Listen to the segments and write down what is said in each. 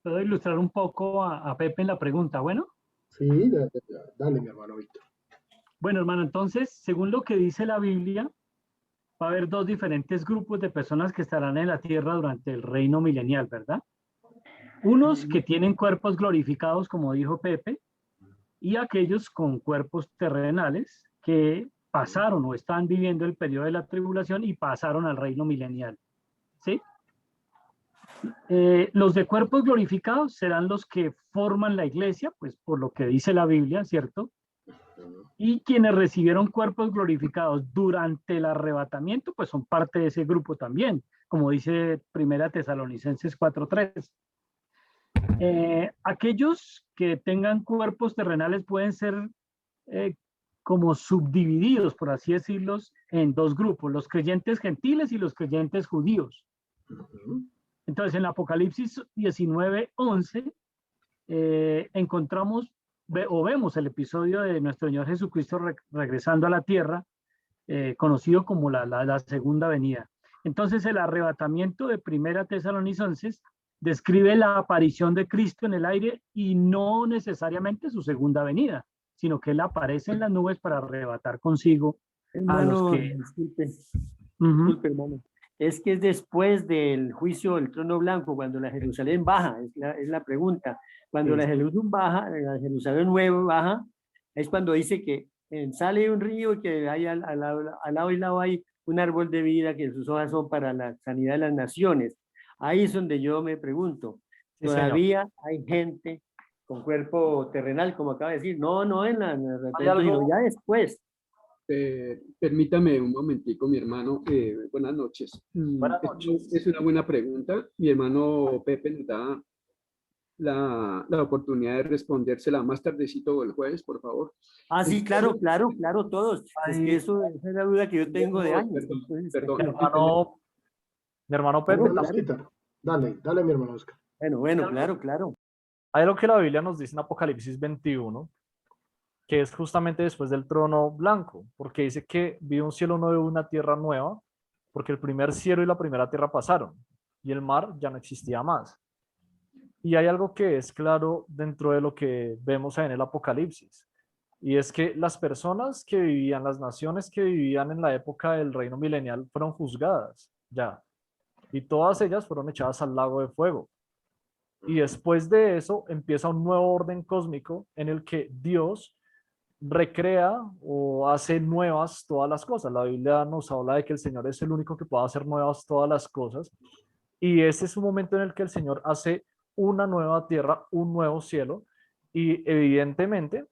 puedo ilustrar un poco a Pepe en la pregunta. Bueno, Sí, dale, mi hermano Víctor. bueno, hermano, entonces, según lo que dice la Biblia, va a haber dos diferentes grupos de personas que estarán en la tierra durante el reino milenial, ¿verdad? Unos que tienen cuerpos glorificados, como dijo Pepe, y aquellos con cuerpos terrenales que pasaron o están viviendo el periodo de la tribulación y pasaron al reino milenial. ¿Sí? Los de cuerpos glorificados serán los que forman la iglesia, pues por lo que dice la Biblia, ¿cierto? Y quienes recibieron cuerpos glorificados durante el arrebatamiento, pues son parte de ese grupo también, como dice Primera Tesalonicenses 4:3. Aquellos que tengan cuerpos terrenales pueden ser eh, como subdivididos, por así decirlos, en dos grupos, los creyentes gentiles y los creyentes judíos. Entonces, en Apocalipsis 19:11 encontramos o vemos el episodio de nuestro Señor Jesucristo regresando a la tierra, conocido como la segunda venida. Entonces, el arrebatamiento de Primera Tesalonicenses describe la aparición de Cristo en el aire y no necesariamente su segunda venida, sino que Él aparece en las nubes para arrebatar consigo a los Hermano, que... disculpe, hermano. Es que es después del juicio del trono blanco, cuando la Jerusalén baja, es la pregunta. Cuando Sí. la Jerusalén nueva baja, es cuando dice que sale un río y que hay al lado y lado hay un árbol de vida que sus hojas son para la sanidad de las naciones. Ahí es donde yo me pregunto, Sí, ¿todavía hay gente con cuerpo terrenal, como acaba de decir? No en la sino ya después. Permítame un momentico, mi hermano. Buenas noches. Buenas noches. Es una buena pregunta. Mi hermano Pepe nos da la oportunidad de respondérsela más tardecito o el jueves, por favor. Ah, sí, claro, todos. Es que esa es la duda que yo tengo de años. Perdón, Entonces, perdón. Mi hermano Pepe, Bueno, Osquita, dale, mi hermano Oscar. Bueno, claro. hay algo que la Biblia nos dice en Apocalipsis 21, que es justamente después del trono blanco, porque dice que vi un cielo nuevo y una tierra nueva, porque el primer cielo y la primera tierra pasaron, y el mar ya no existía más. Y hay algo que es claro dentro de lo que vemos en el Apocalipsis, y es que las personas que vivían, las naciones que vivían en la época del reino milenial fueron juzgadas ya, y todas ellas fueron echadas al lago de fuego. Y después de eso empieza un nuevo orden cósmico en el que Dios recrea o hace nuevas todas las cosas. La Biblia nos habla de que el Señor es el único que puede hacer nuevas todas las cosas. Y ese es un momento en el que el Señor hace una nueva tierra, un nuevo cielo. Y evidentemente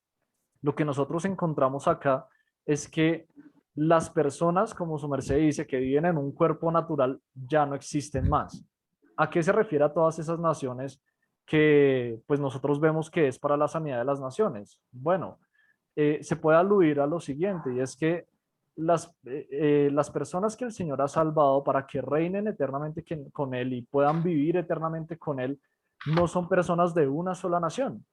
lo que nosotros encontramos acá es que las personas, como su merced dice, que viven en un cuerpo natural, ya no existen más. ¿A qué se refiere a todas esas naciones que pues nosotros vemos que es para la sanidad de las naciones? Bueno, se puede aludir a lo siguiente, y es que las personas que el Señor ha salvado para que reinen eternamente con Él y puedan vivir eternamente con Él, no son personas de una sola nación,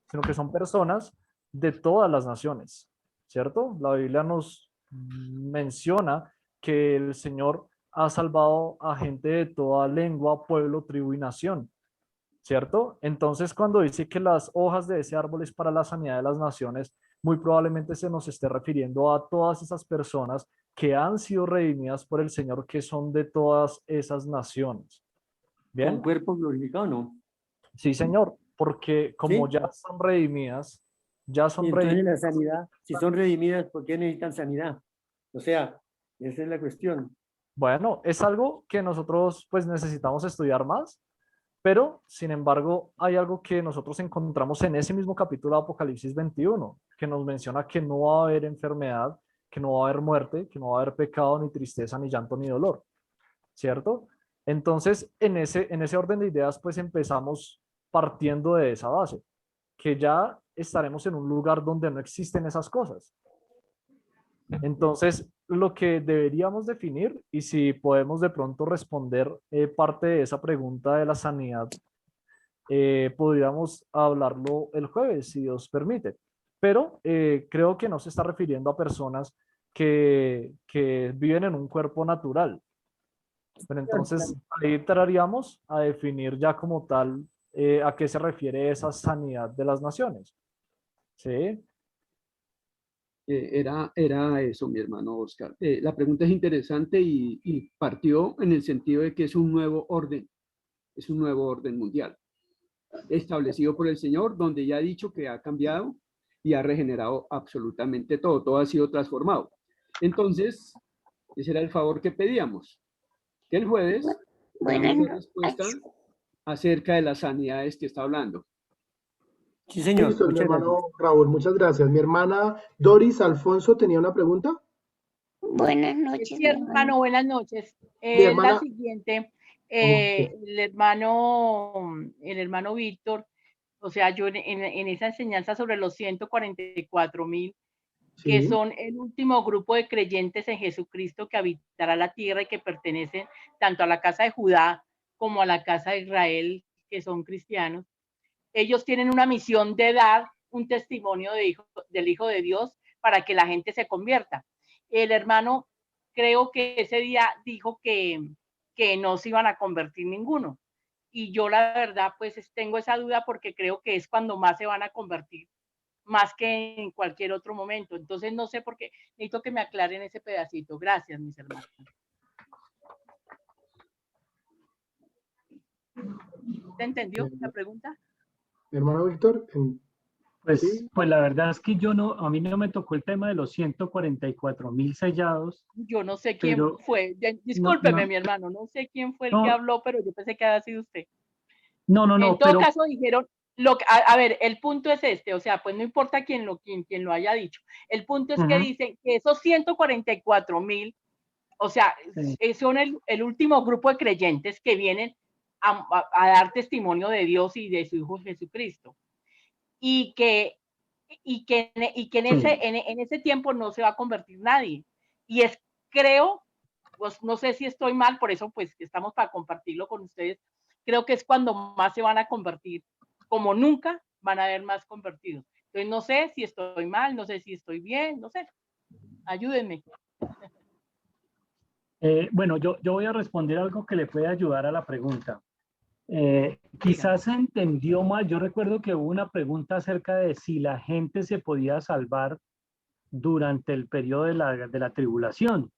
sino que son personas de todas las naciones, ¿cierto? La Biblia nos menciona que el Señor ha salvado a gente de toda lengua, pueblo, tribu y nación, ¿cierto? Entonces, cuando dice que las hojas de ese árbol es para la sanidad de las naciones, muy probablemente se nos esté refiriendo a todas esas personas que han sido redimidas por el Señor, que son de todas esas naciones. ¿Bien? Con cuerpo glorificado, ¿no? Sí, Señor, porque como ¿Sí? ya son redimidas, ya son Y entonces redimidas. la sanidad, si son redimidas, ¿por qué necesitan sanidad? O sea, esa es la cuestión. Bueno, es algo que nosotros pues necesitamos estudiar más, pero sin embargo hay algo que nosotros encontramos en ese mismo capítulo de Apocalipsis 21, que nos menciona que no va a haber enfermedad, que no va a haber muerte, que no va a haber pecado, ni tristeza, ni llanto, ni dolor, ¿cierto? Entonces, en ese orden de ideas, pues empezamos partiendo de esa base, que ya estaremos en un lugar donde no existen esas cosas. Entonces, lo que deberíamos definir, y si podemos de pronto responder parte de esa pregunta de la sanidad, podríamos hablarlo el jueves, si Dios permite. Pero creo que no se está refiriendo a personas que viven en un cuerpo natural, Pero entonces ahí entraríamos a definir ya como tal a qué se refiere esa sanidad de las naciones. ¿Sí? Era eso, mi hermano Oscar. La pregunta es interesante y partió en el sentido de que es un nuevo orden mundial, establecido por el Señor, donde ya ha dicho que ha cambiado y ha regenerado absolutamente todo, todo ha sido transformado. Entonces, ese era el favor que pedíamos, que el jueves Buenas damos la respuesta noches. acerca de las sanidades que está hablando. Sí, señor. Listo, mi Muchas gracias. hermano Raúl, muchas gracias. Mi hermana Doris Alfonso tenía una pregunta. Buenas noches, Sí, hermano, buenas noches. Mi La hermana, siguiente, ok, el hermano Víctor, o sea, yo en esa enseñanza sobre los 144,000, que sí, son el último grupo de creyentes en Jesucristo que habitará la tierra y que pertenecen tanto a la casa de Judá como a la casa de Israel, que son cristianos. Ellos tienen una misión de dar un testimonio del Hijo de Dios para que la gente se convierta. El hermano, creo que ese día dijo que no se iban a convertir ninguno. Y yo la verdad, pues tengo esa duda porque creo que es cuando más se van a convertir, más que en cualquier otro momento. Entonces no sé por qué, necesito que me aclaren ese pedacito. Gracias, mis hermanos. ¿Te entendió la pregunta? mi hermano Víctor, Pues, sí, pues la verdad es que a mí no me tocó el tema de los 144,000 sellados, Yo no sé quién pero fue. no, Discúlpeme, mi hermano, no sé quién fue el que no, habló, pero yo pensé que había sido usted. no, En todo pero caso, dijeron, a ver, el punto es este, o sea, pues no importa quién lo haya dicho. El punto es que ujú, dicen que esos 144,000, o sea, sí, son el último grupo de creyentes que vienen a dar testimonio de Dios y de su Hijo Jesucristo. Y que sí. en ese tiempo no se va a convertir nadie. Y creo, pues no sé si estoy mal, por eso pues estamos para compartirlo con ustedes, creo que es cuando más se van a convertir, como nunca van a haber más convertidos. Entonces no sé si estoy mal, no sé si estoy bien, no sé, ayúdenme. Bueno, yo voy a responder algo que le puede ayudar a la pregunta. Dígame. Quizás se entendió mal. Yo recuerdo que hubo una pregunta acerca de si la gente se podía salvar durante el periodo de la tribulación.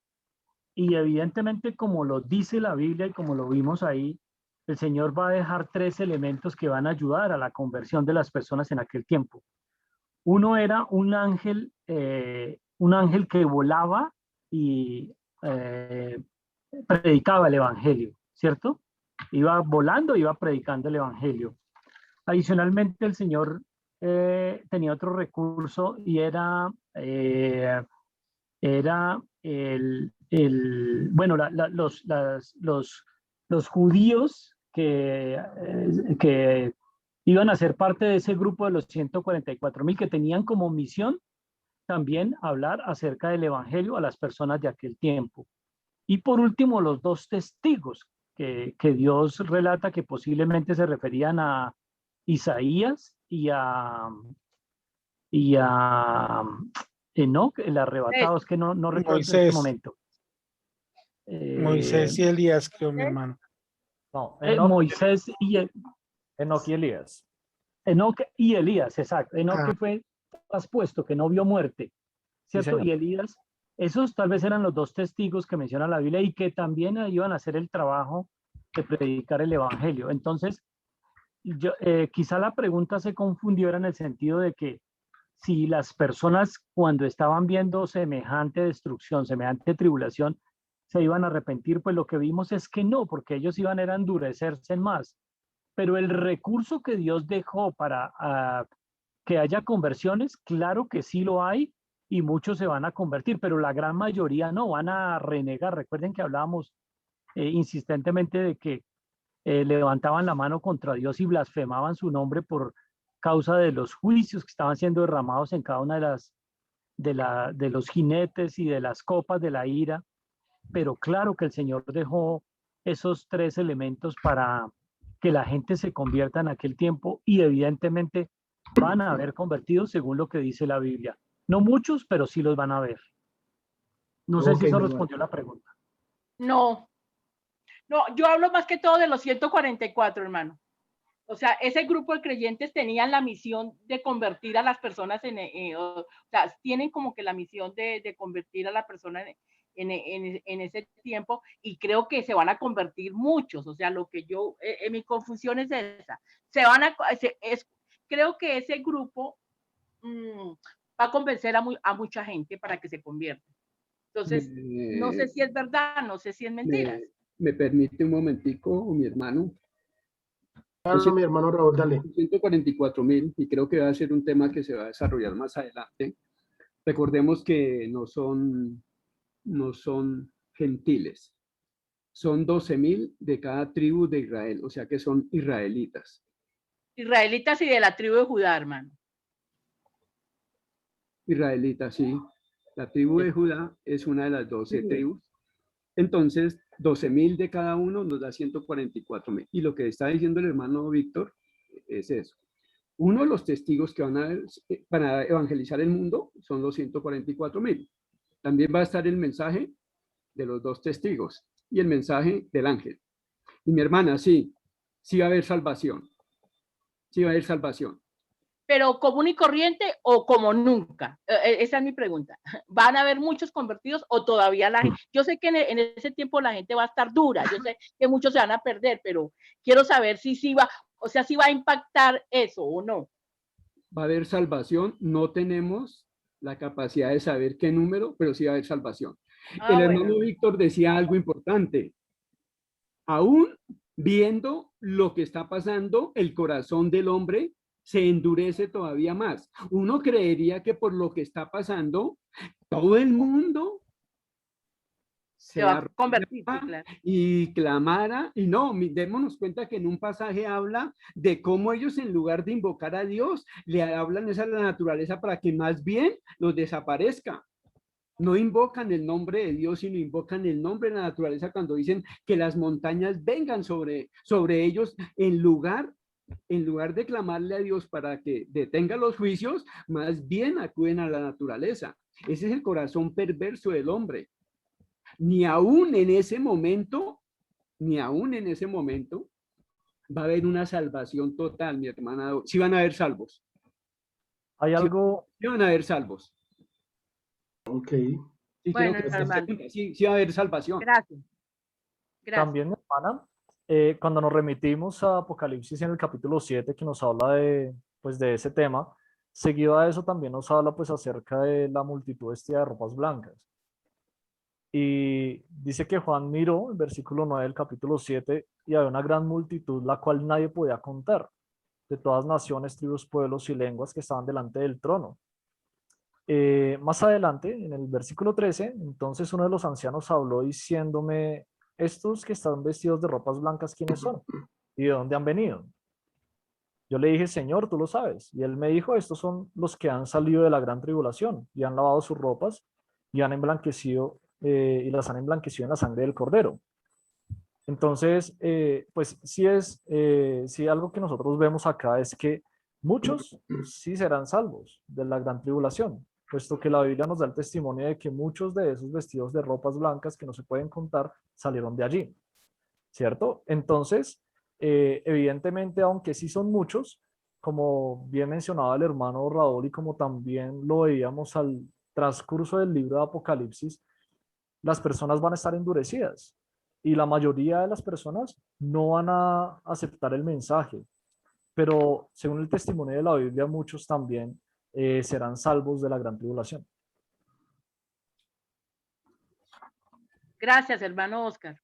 Y evidentemente, como lo dice la Biblia y como lo vimos ahí, el Señor va a dejar tres elementos que van a ayudar a la conversión de las personas en aquel tiempo. Uno era un ángel que volaba y predicaba el Evangelio, ¿cierto? Iba volando, iba predicando el Evangelio. Adicionalmente, el Señor tenía otro recurso y era bueno, los judíos que iban a ser parte de ese grupo de los 144,000 que tenían como misión también hablar acerca del Evangelio a las personas de aquel tiempo. Y por último, los dos testigos que Dios relata que posiblemente se referían a Isaías y a Enoc, el arrebatado, es que no recuerdo en este Moisés, momento. Moisés y Elías, creo, mi hermano. No, Moisés y Enoc y Elías. Enoc y Elías, exacto. Enoc Ah, que fue traspuesto, que no vio muerte, Sí, ¿cierto? señor. Y Elías, esos tal vez eran los dos testigos que menciona la Biblia y que también iban a hacer el trabajo de predicar el Evangelio. Entonces, quizá la pregunta se confundió en el sentido de que si las personas cuando estaban viendo semejante destrucción, semejante tribulación, se iban a arrepentir, pues lo que vimos es que no, porque ellos iban a endurecerse más. Pero el recurso que Dios dejó para que haya conversiones, claro que sí lo hay y muchos se van a convertir, pero la gran mayoría no, van a renegar. Recuerden que hablábamos insistentemente de que levantaban la mano contra Dios y blasfemaban su nombre por causa de los juicios que estaban siendo derramados en cada una de los jinetes y de las copas de la ira. Pero claro que el Señor dejó esos tres elementos para que la gente se convierta en aquel tiempo y evidentemente van a haber convertidos según lo que dice la Biblia. No muchos, pero sí los van a ver. No sé ok, si mi eso hermano. respondió la pregunta. No, No, yo hablo más que todo de los 144, hermano. O sea, ese grupo de creyentes tenían la misión de convertir a las personas o sea, tienen como que la misión de convertir a la persona en ese tiempo, y creo que se van a convertir muchos. O sea, lo que yo, mi confusión es esa. Creo que ese grupo va a convencer a mucha gente para que se convierta. Entonces, no sé si es verdad, no sé si es mentira. ¿Me permite un momentico, mi hermano? Claro, mi hermano Raúl, dale. 144.000, y creo que va a ser un tema que se va a desarrollar más adelante. Recordemos que no son gentiles, son 12.000 de cada tribu de Israel, o sea que son israelitas. Israelitas y de la tribu de Judá, hermano. Israelitas, sí. La tribu de Judá es una de las 12 tribus. Entonces, 12.000 de cada uno nos da 144.000. Y lo que está diciendo el hermano Víctor es eso. Uno de los testigos que para evangelizar el mundo son los 144.000. También va a estar el mensaje de los dos testigos y el mensaje del ángel. Y mi hermana, sí va a haber salvación. Sí va a haber salvación. Pero común y corriente o como nunca. Esa es mi pregunta. ¿Van a haber muchos convertidos o todavía la gente? Yo sé que en ese tiempo la gente va a estar dura, yo sé que muchos se van a perder, pero quiero saber si sí va, o sea, si va a impactar eso o no. Va a haber salvación, no tenemos la capacidad de saber qué número, pero sí va a haber salvación. El hermano Víctor decía algo importante. Aún viendo lo que está pasando, el corazón del hombre se endurece todavía más. Uno creería que por lo que está pasando, todo el mundo se va a convertir, claro, y clamara, y no, démonos cuenta que en un pasaje habla de cómo ellos, en lugar de invocar a Dios, le hablan esa a la naturaleza para que más bien los desaparezca. No invocan el nombre de Dios, sino invocan el nombre de la naturaleza cuando dicen que las montañas vengan sobre ellos, en lugar de clamarle a Dios para que detenga los juicios, más bien acuden a la naturaleza. Ese es el corazón perverso del hombre. Ni aún en ese momento va a haber una salvación total, mi hermana. Sí van a haber salvos. Hay algo... Sí van a haber salvos. Ok. Sí, bueno, sí va a haber salvación. Gracias. También, hermana, cuando nos remitimos a Apocalipsis en el capítulo 7, que nos habla de ese tema, seguido a eso también nos habla pues acerca de la multitud vestida de ropas blancas. Y dice que Juan miró el versículo 9 del capítulo 7 y había una gran multitud, la cual nadie podía contar, de todas naciones, tribus, pueblos y lenguas que estaban delante del trono. Más adelante, en el versículo 13, entonces uno de los ancianos habló diciéndome: estos que están vestidos de ropas blancas, ¿quiénes son? ¿Y de dónde han venido? Yo le dije: Señor, tú lo sabes. Y él me dijo: estos son los que han salido de la gran tribulación y han lavado sus ropas y han emblanquecido y las han emblanquecido en la sangre del Cordero. Entonces, pues sí, algo que nosotros vemos acá es que muchos sí serán salvos de la gran tribulación, puesto que la Biblia nos da el testimonio de que muchos de esos vestidos de ropas blancas que no se pueden contar salieron de allí, ¿cierto? Entonces, evidentemente, aunque sí son muchos, como bien mencionaba el hermano Raúl y como también lo veíamos al transcurso del libro de Apocalipsis, las personas van a estar endurecidas y la mayoría de las personas no van a aceptar el mensaje, pero según el testimonio de la Biblia, muchos también serán salvos de la gran tribulación. Gracias, hermano Oscar.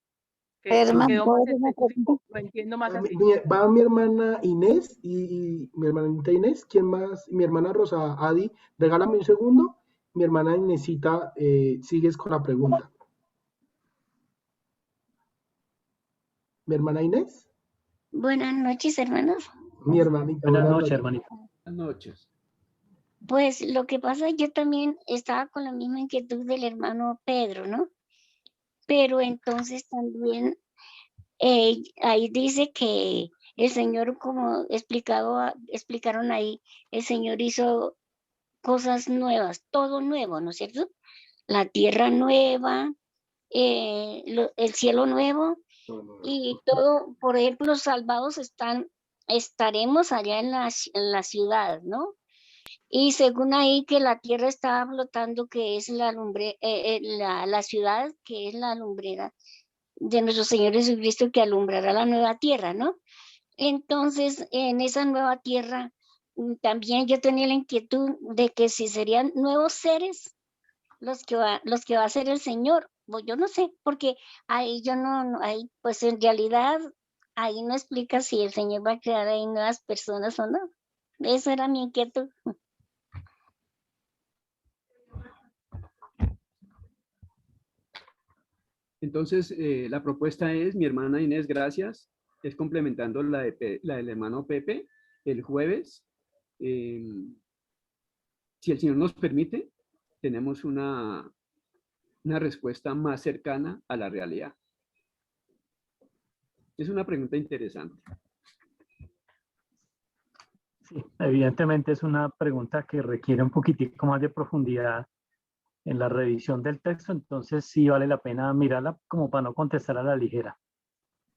Lo entiendo más así. Va mi hermana Inés y mi hermanita Inés. ¿Quién más? Mi hermana Rosa Adi. Regálame un segundo. Mi hermana Inésita, sigues con la pregunta. Mi hermana Inés. Buenas noches, hermanos. Mi hermanita. Buenas noches, hermanita. Buenas noches. Pues lo que pasa, yo también estaba con la misma inquietud del hermano Pedro, ¿no? Pero entonces también ahí dice que el Señor, como explicaron ahí, el Señor hizo cosas nuevas, todo nuevo, ¿no es cierto? La tierra nueva, el cielo nuevo Y todo, por ejemplo, los salvados estaremos allá en la ciudad, ¿no? Y según ahí que la tierra estaba flotando, que es la la ciudad, que es la lumbrera de nuestro Señor Jesucristo, que alumbrará la nueva tierra, ¿no? Entonces, en esa nueva tierra, también yo tenía la inquietud de que si serían nuevos seres los que va a hacer el Señor. Pues yo no sé, porque ahí yo ahí pues en realidad ahí no explica si el Señor va a crear ahí nuevas personas o no. Esa era mi inquietud. Entonces, la propuesta es, mi hermana Inés, gracias, es complementando la del hermano Pepe, el jueves. Si el Señor nos permite, tenemos una respuesta más cercana a la realidad. Es una pregunta interesante. Sí, evidentemente es una pregunta que requiere un poquitico más de profundidad en la revisión del texto, entonces sí vale la pena mirarla como para no contestar a la ligera.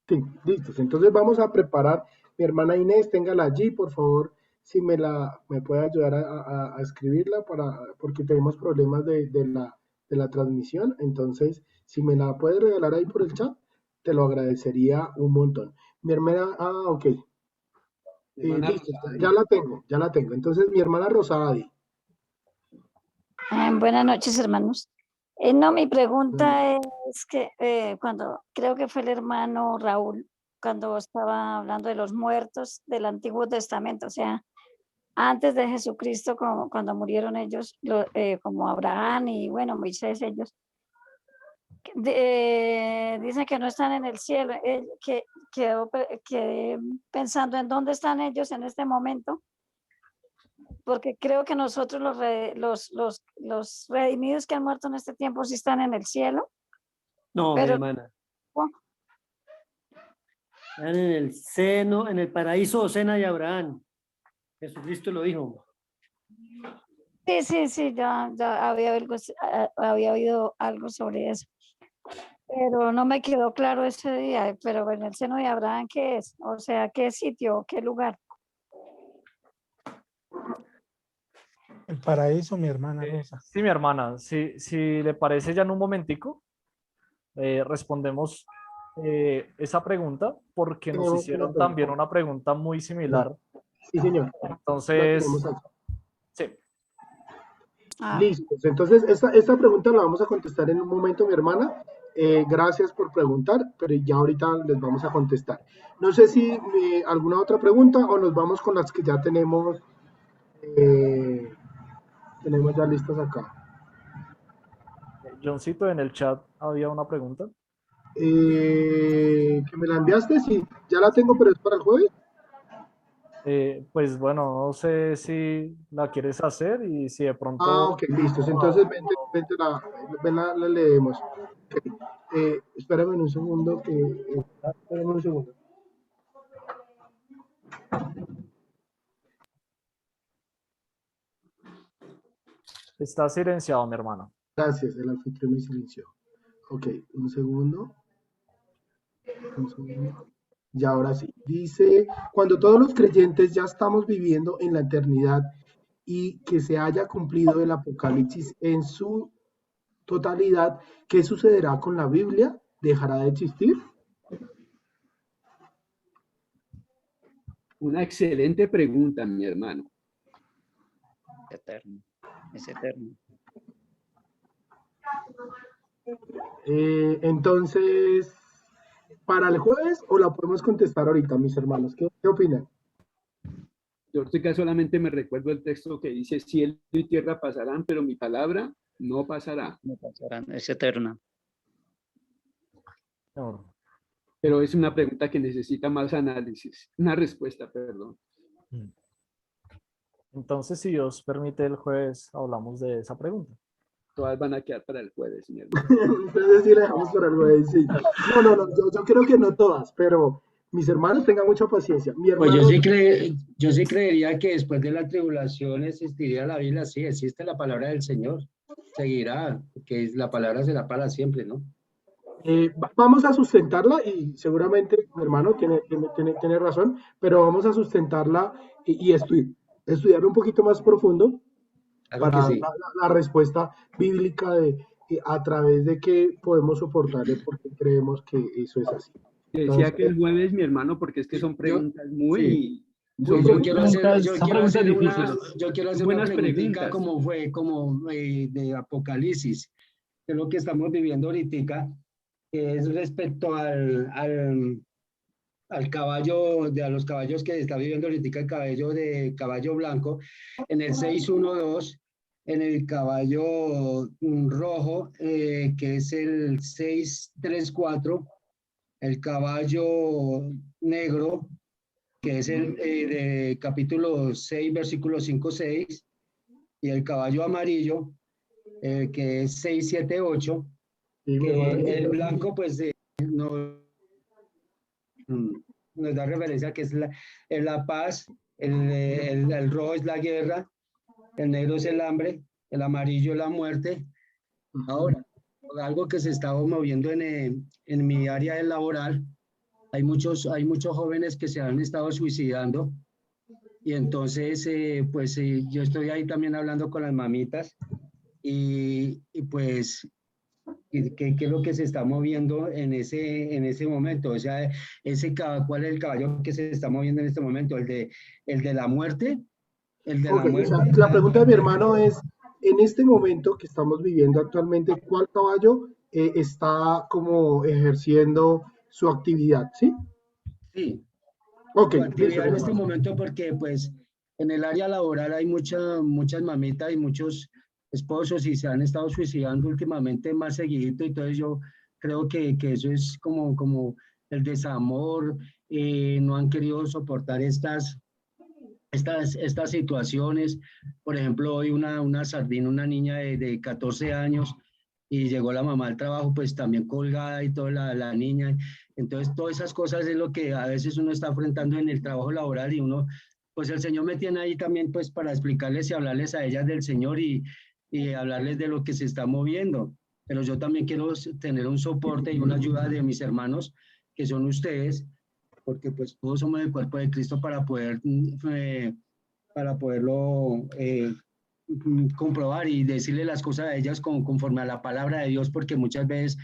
Sí, listos. Entonces vamos a preparar. Mi hermana Inés, téngala allí, por favor, si me puede ayudar a escribirla porque tenemos problemas de la transmisión. Entonces, si me la puedes regalar ahí por el chat, te lo agradecería un montón. Mi hermana, ok. Listo, ya la tengo. Entonces, mi hermana Rosadi. Buenas noches, hermanos. No, mi pregunta es que creo que fue el hermano Raúl, cuando estaba hablando de los muertos del Antiguo Testamento, o sea, antes de Jesucristo, cuando murieron ellos, como Abraham y bueno, Moisés, ellos, dicen que no están en el cielo, quedé pensando en dónde están ellos en este momento, porque creo que nosotros los redimidos que han muerto en este tiempo sí están en el cielo. No, pero, hermana. Están en el seno, en el paraíso o sena de Abraham. Jesucristo lo dijo. Sí, ya había oído algo sobre eso. Pero no me quedó claro ese día, pero en el seno de Abraham, ¿qué es? O sea, ¿qué sitio, qué lugar? El paraíso, mi hermana Rosa. Sí, mi hermana, si le parece ya en un momentico, respondemos esa pregunta porque nos hicieron también una pregunta muy similar. Sí, señor. Entonces, sí. Listo. Entonces, esta pregunta la vamos a contestar en un momento, mi hermana. Gracias por preguntar, pero ya ahorita les vamos a contestar. No sé si alguna otra pregunta o nos vamos con las que ya tenemos ya listas acá. Johncito, en el chat había una pregunta. ¿Que me la enviaste? Sí, ya la tengo, pero es para el jueves. Pues bueno, no sé si la quieres hacer y si de pronto... Ok, listo. Entonces, vente la leemos. Okay. Espérame un segundo. Espérame un segundo. Está silenciado, mi hermana. Gracias, el anfitrión me silenció. Ok, un segundo. Y ahora sí. Dice, cuando todos los creyentes ya estamos viviendo en la eternidad y que se haya cumplido el Apocalipsis en su totalidad, ¿qué sucederá con la Biblia? ¿Dejará de existir? Una excelente pregunta, mi hermano. Eterno. Es eterno. Entonces, ¿para el jueves o la podemos contestar ahorita, mis hermanos? ¿Qué opinan? Yo ahorita solamente me recuerdo el texto que dice, cielo y tierra pasarán, pero mi palabra no pasará. No pasarán, es eterna. No. Pero es una pregunta que necesita más análisis. Una respuesta, perdón. Entonces, si Dios permite, el jueves hablamos de esa pregunta. Todas van a quedar para el jueves, mi hermano. Entonces sí la dejamos para el jueves, sí. No, yo creo que no todas, pero mis hermanos tengan mucha paciencia. Mi hermano, pues yo sí creería que después de la tribulación existiría la Biblia, sí, existe la palabra del Señor, seguirá, porque la palabra será para siempre, ¿no? Vamos a sustentarla y seguramente mi hermano tiene razón, pero vamos a sustentarla y estudiar un poquito más profundo Claro para que dar sí. la respuesta bíblica de a través de qué podemos soportarle porque creemos que eso es así. Te Entonces, decía que el jueves, mi hermano, porque es que son Yo, preguntas sí, son yo muy quiero hacer, Son preguntas difíciles. yo quiero son hacer una buenas preguntita preguntas. como de Apocalipsis, que es lo que estamos viviendo ahorita, que es respecto al caballo, a los caballos que está viviendo ahorita, el caballo blanco, en el 612, en el caballo rojo, que es el 634, el caballo negro, que es el de capítulo 6, versículo 5-6, y el caballo amarillo, que es 678, sí, mi que hermano. el blanco, pues, no, nos da referencia que es la paz, el rojo es la guerra, el negro es el hambre, el amarillo es la muerte. Ahora, algo que se estaba moviendo en mi área laboral, hay muchos jóvenes que se han estado suicidando y entonces, pues yo estoy ahí también hablando con las mamitas y pues ¿qué es lo que se está moviendo en ese momento? O sea, ¿cuál es el caballo que se está moviendo en este momento? ¿El de la muerte? ¿El de Ok, la o sea, muerte? la pregunta de mi hermano es, en este momento que estamos viviendo actualmente, ¿cuál caballo está como ejerciendo su actividad? ¿Sí? Sí, Ok, su listo, actividad mi en este hermano. momento porque pues en el área laboral hay muchas mamitas y muchos esposos y se han estado suicidando últimamente más seguidito, entonces yo creo que eso es como el desamor, no han querido soportar estas situaciones. Por ejemplo, hoy una sardina, una niña de 14 años, y llegó la mamá al trabajo, pues también colgada y toda la niña. Entonces, todas esas cosas es lo que a veces uno está enfrentando en el trabajo laboral y uno, pues el Señor me tiene ahí también, pues para explicarles y hablarles a ellas del Señor y hablarles de lo que se está moviendo. Pero yo también quiero tener un soporte y una ayuda de mis hermanos, que son ustedes, porque pues todos somos el cuerpo de Cristo para poderlo comprobar y decirle las cosas a ellas conforme a la palabra de Dios, porque muchas veces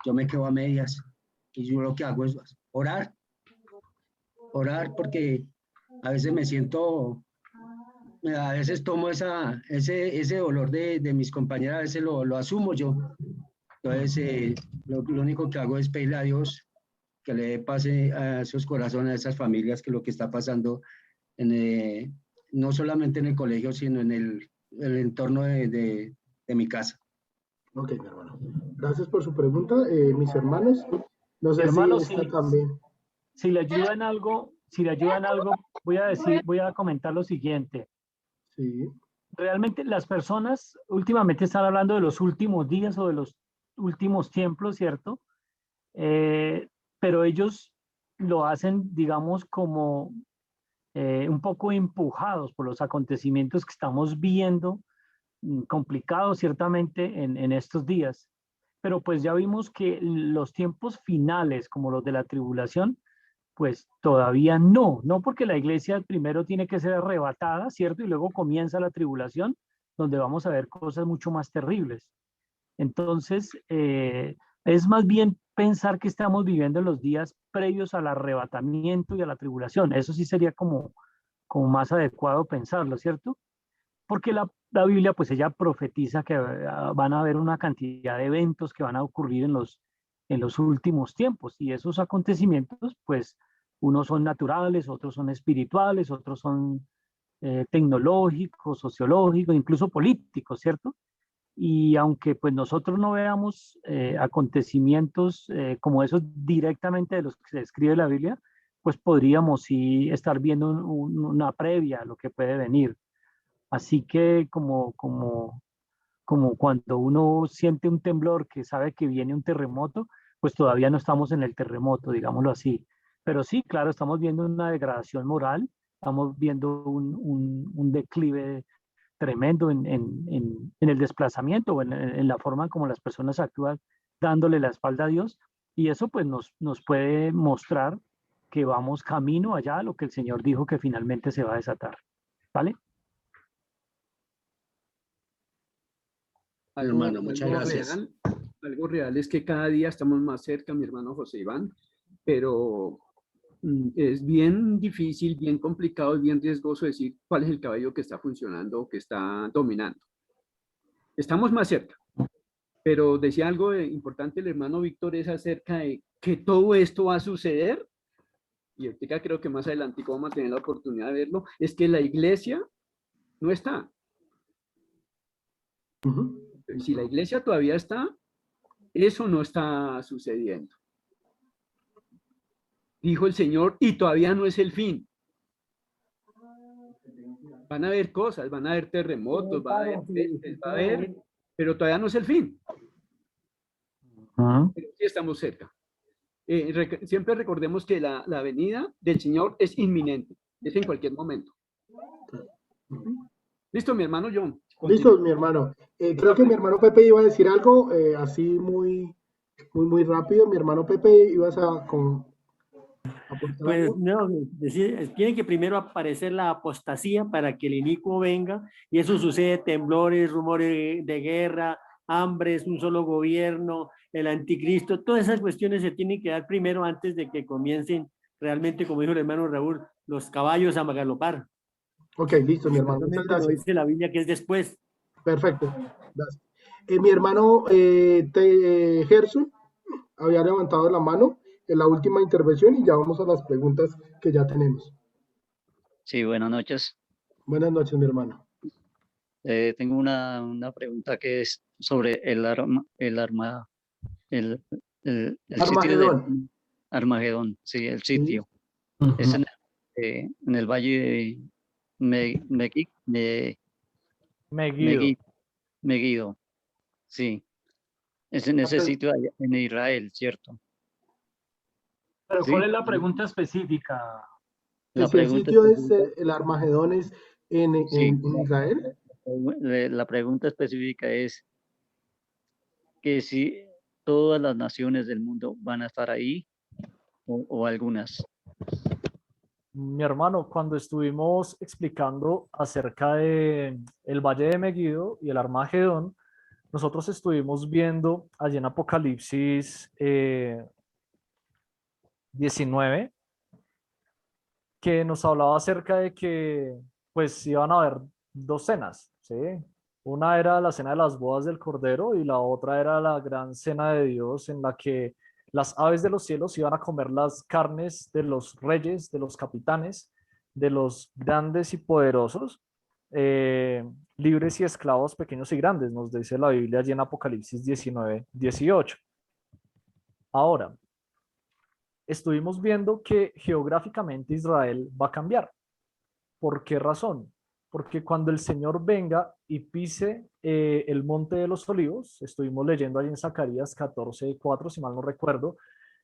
yo me quedo a medias y yo lo que hago es orar porque a veces me siento, a veces tomo ese dolor de mis compañeras, a veces lo asumo yo. Entonces, lo único que hago es pedirle a Dios que le pase a esos corazones, a esas familias, que lo que está pasando no solamente en el colegio, sino en el entorno de mi casa. Ok, mi hermano. Gracias por su pregunta, mis hermanos. No sé si Hermano, esta también. si le ayudan algo, voy a comentar lo siguiente. Sí. Realmente las personas últimamente están hablando de los últimos días o de los últimos tiempos, ¿cierto? Pero ellos lo hacen, digamos, como un poco empujados por los acontecimientos que estamos viendo, complicados ciertamente en estos días. Pero pues ya vimos que los tiempos finales, como los de la tribulación, pues todavía no porque la iglesia primero tiene que ser arrebatada, ¿cierto? Y luego comienza la tribulación, donde vamos a ver cosas mucho más terribles. Entonces, es más bien pensar que estamos viviendo en los días previos al arrebatamiento y a la tribulación. Eso sí sería como más adecuado pensarlo, ¿cierto? Porque la Biblia, pues ella profetiza que van a haber una cantidad de eventos que van a ocurrir en los últimos tiempos y esos acontecimientos, pues unos son naturales, otros son espirituales, otros son tecnológicos, sociológicos, incluso políticos, ¿cierto? Y aunque pues nosotros no veamos acontecimientos como esos directamente de los que se describe la Biblia, pues podríamos sí estar viendo una previa a lo que puede venir. Así que como cuando uno siente un temblor que sabe que viene un terremoto, pues todavía no estamos en el terremoto, digámoslo así. Pero sí, claro, estamos viendo una degradación moral, estamos viendo un declive tremendo en el desplazamiento o en la forma como las personas actúan dándole la espalda a Dios. Y eso pues nos puede mostrar que vamos camino allá a lo que el Señor dijo que finalmente se va a desatar. ¿Vale? Hermano, muchas gracias. Algo real es que cada día estamos más cerca, mi hermano José Iván, pero es bien difícil, bien complicado y bien riesgoso decir cuál es el caballo que está funcionando o que está dominando. Estamos más cerca, pero decía algo importante el hermano Víctor, es acerca de que todo esto va a suceder, y ahorita creo que más adelante vamos a tener la oportunidad de verlo, es que la iglesia no está. Si la iglesia todavía está, eso no está sucediendo. Dijo el Señor, y todavía no es el fin. Van a haber cosas, van a haber terremotos, va a haber pestes, va a haber, pero todavía no es el fin. Pero sí estamos cerca. Siempre recordemos que la venida del Señor es inminente, es en cualquier momento. Listo, mi hermano John. Listo, mi hermano. Creo que mi hermano Pepe iba a decir algo así muy rápido. Mi hermano Pepe, ibas a pues no, tiene que primero aparecer la apostasía para que el inicuo venga, y eso sucede: temblores, rumores de guerra, hambres, un solo gobierno, el anticristo. Todas esas cuestiones se tienen que dar primero antes de que comiencen realmente, como dijo el hermano Raúl, los caballos a galopar. Ok, listo, mi hermano. Muchas gracias. Lo dice la Biblia que es después. Perfecto. Gracias. Mi hermano Gerson había levantado la mano en la última intervención y ya vamos a las preguntas que ya tenemos. Sí, buenas noches. Buenas noches, mi hermano. Tengo una pregunta que es sobre el sitio de Armagedón, sí, el sitio. Sí. Es en el valle de Megiddo, sí. Es en ese sitio allá en Israel, ¿cierto? Pero ¿Sí? ¿cuál es la pregunta específica? Si el sitio es el Armagedón es en Israel. La pregunta específica es que si todas las naciones del mundo van a estar ahí o algunas. Mi hermano, cuando estuvimos explicando acerca de el Valle de Megiddo y el Armagedón, nosotros estuvimos viendo allí en Apocalipsis 19, que nos hablaba acerca de que pues iban a haber dos cenas, ¿sí? Una era la cena de las bodas del Cordero y la otra era la gran cena de Dios, en la que las aves de los cielos iban a comer las carnes de los reyes, de los capitanes, de los grandes y poderosos, libres y esclavos, pequeños y grandes, nos dice la Biblia allí en Apocalipsis 19, 18. Ahora, estuvimos viendo que geográficamente Israel va a cambiar. ¿Por qué razón? Porque cuando el Señor venga y pise el monte de los olivos, estuvimos leyendo ahí en Zacarías 14:4, si mal no recuerdo,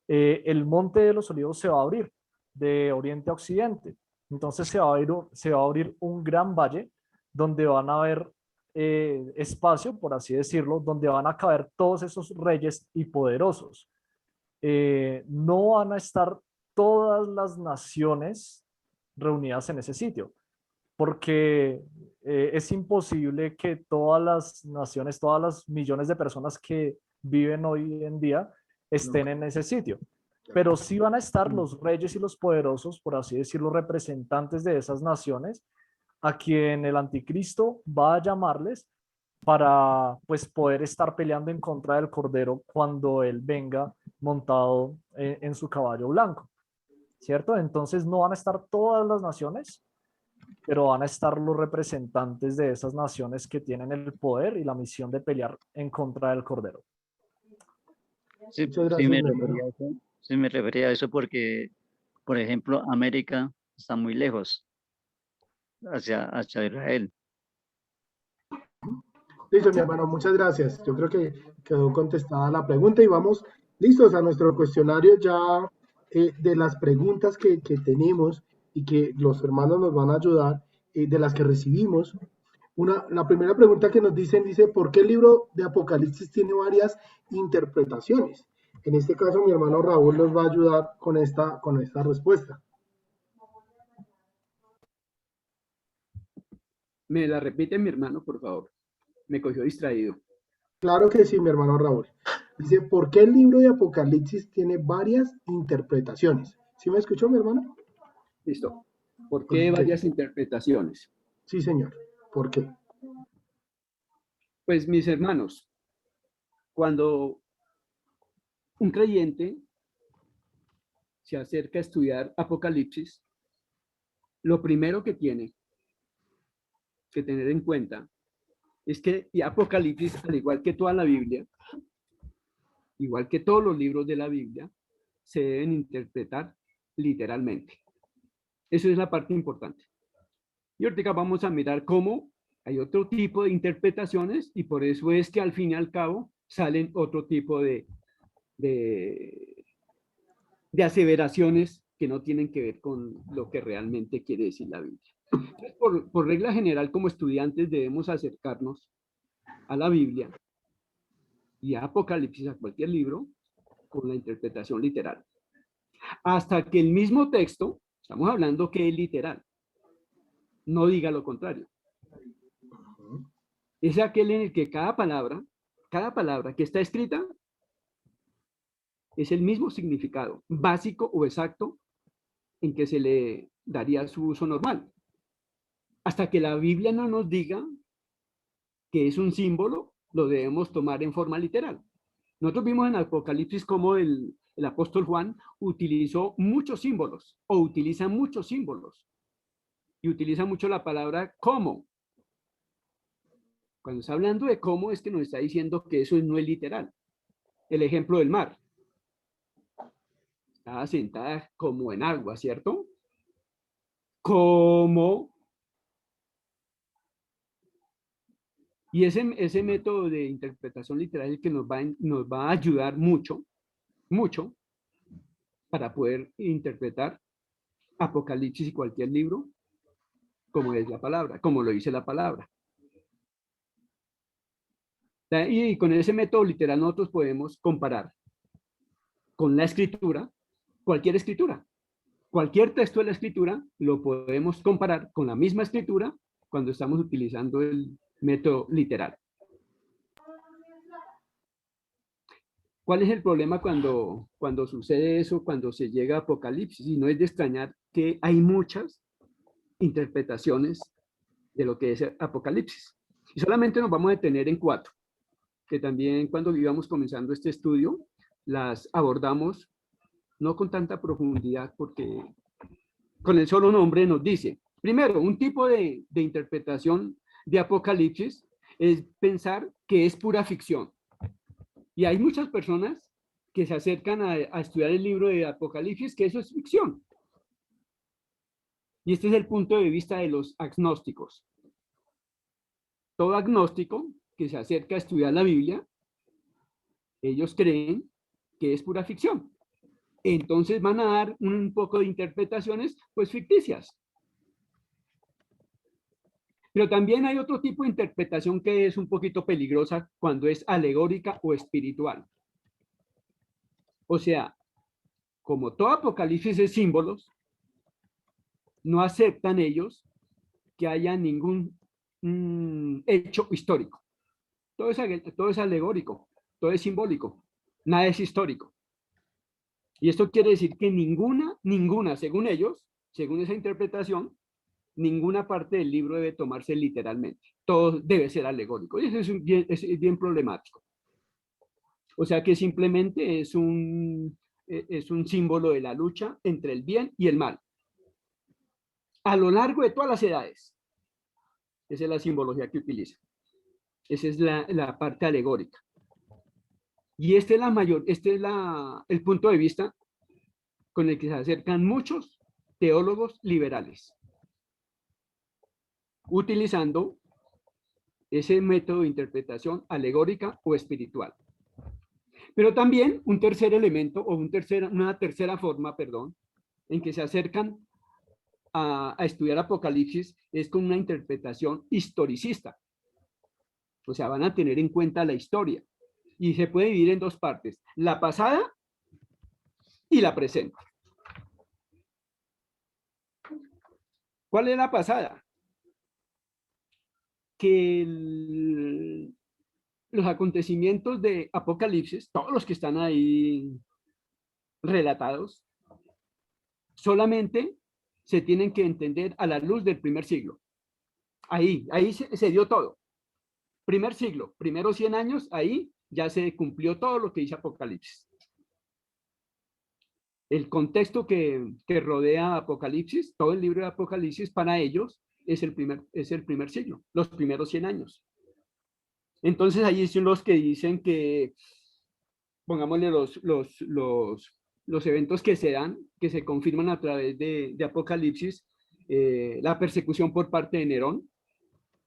el monte de los olivos se va a abrir de oriente a occidente. Entonces se va a abrir un gran valle donde van a haber espacio, por así decirlo, donde van a caber todos esos reyes y poderosos. No van a estar todas las naciones reunidas en ese sitio, porque es imposible que todas las naciones, todas las millones de personas que viven hoy en día estén en ese sitio. Pero sí van a estar los reyes y los poderosos, por así decirlo, representantes de esas naciones, a quien el anticristo va a llamarles para pues poder estar peleando en contra del Cordero cuando él venga montado en su caballo blanco, ¿cierto? Entonces no van a estar todas las naciones, pero van a estar los representantes de esas naciones que tienen el poder y la misión de pelear en contra del Cordero. Sí, me refería a eso porque, por ejemplo, América está muy lejos hacia Israel. Listo, mi hermano, muchas gracias. Yo creo que quedó contestada la pregunta y vamos listos a nuestro cuestionario ya de las preguntas que tenemos y que los hermanos nos van a ayudar, de las que recibimos. La primera pregunta que nos dice, ¿por qué el libro de Apocalipsis tiene varias interpretaciones? En este caso, mi hermano Raúl los va a ayudar con esta respuesta. ¿Me la repite mi hermano, por favor? Me cogió distraído. Claro que sí, mi hermano Raúl. Dice, ¿por qué el libro de Apocalipsis tiene varias interpretaciones? ¿Sí me escuchó, mi hermano? Listo. ¿Por qué varias interpretaciones? Sí, señor. ¿Por qué? Pues, mis hermanos, cuando un creyente se acerca a estudiar Apocalipsis, lo primero que tiene que tener en cuenta es que Apocalipsis, al igual que toda la Biblia, igual que todos los libros de la Biblia, se deben interpretar literalmente. Eso es la parte importante. Y ahorita vamos a mirar cómo hay otro tipo de interpretaciones y por eso es que al fin y al cabo salen otro tipo de aseveraciones que no tienen que ver con lo que realmente quiere decir la Biblia. Entonces, por regla general, como estudiantes debemos acercarnos a la Biblia y a Apocalipsis, a cualquier libro, con la interpretación literal. Hasta que el mismo texto, estamos hablando que es literal, no diga lo contrario. Es aquel en el que cada palabra que está escrita es el mismo significado básico o exacto en que se le daría su uso normal. Hasta que la Biblia no nos diga que es un símbolo, lo debemos tomar en forma literal. Nosotros vimos en Apocalipsis cómo el apóstol Juan utilizó muchos símbolos o utiliza muchos símbolos y utiliza mucho la palabra como. Cuando está hablando de cómo es que nos está diciendo que eso no es literal. El ejemplo del mar. Estaba sentada como en agua, ¿cierto? Como. Y ese método de interpretación literal es el que nos va a ayudar mucho para poder interpretar Apocalipsis y cualquier libro como es la palabra, como lo dice la palabra. Y con ese método literal nosotros podemos comparar con la escritura, cualquier texto de la escritura lo podemos comparar con la misma escritura cuando estamos utilizando el método literal. ¿Cuál es el problema cuando sucede eso, cuando se llega a Apocalipsis? Y no es de extrañar que hay muchas interpretaciones de lo que es Apocalipsis. Y solamente nos vamos a detener en 4, que también cuando íbamos comenzando este estudio, las abordamos no con tanta profundidad, porque con el solo nombre nos dice, primero, un tipo de interpretación de Apocalipsis es pensar que es pura ficción. Y hay muchas personas que se acercan a estudiar el libro de Apocalipsis, que eso es ficción. Y este es el punto de vista de los agnósticos. Todo agnóstico que se acerca a estudiar la Biblia, ellos creen que es pura ficción. Entonces van a dar un poco de interpretaciones, pues, ficticias. Pero también hay otro tipo de interpretación que es un poquito peligrosa cuando es alegórica o espiritual. O sea, como todo Apocalipsis es símbolos, no aceptan ellos que haya ningún hecho histórico. Todo es alegórico, todo es simbólico, nada es histórico. Y esto quiere decir que ninguna, según ellos, según esa interpretación, ninguna parte del libro debe tomarse literalmente. Todo debe ser alegórico. Y eso es bien problemático. O sea que simplemente es un símbolo de la lucha entre el bien y el mal. A lo largo de todas las edades. Esa es la simbología que utiliza. Esa es la parte alegórica. Y este es el punto de vista con el que se acercan muchos teólogos liberales, utilizando ese método de interpretación alegórica o espiritual. Pero también un tercer elemento o una tercera forma, en que se acercan a estudiar Apocalipsis es con una interpretación historicista. O sea, van a tener en cuenta la historia. Y se puede dividir en 2 partes, la pasada y la presente. ¿Cuál es la pasada? Que los acontecimientos de Apocalipsis, todos los que están ahí relatados, solamente se tienen que entender a la luz del primer siglo. Ahí se dio todo. Primer siglo, primeros 100 años, ahí ya se cumplió todo lo que dice Apocalipsis. El contexto que rodea Apocalipsis, todo el libro de Apocalipsis, para ellos es el primer siglo, los primeros 100 años. Entonces ahí son los que dicen que, pongámosle los eventos que se dan, que se confirman a través de Apocalipsis, la persecución por parte de Nerón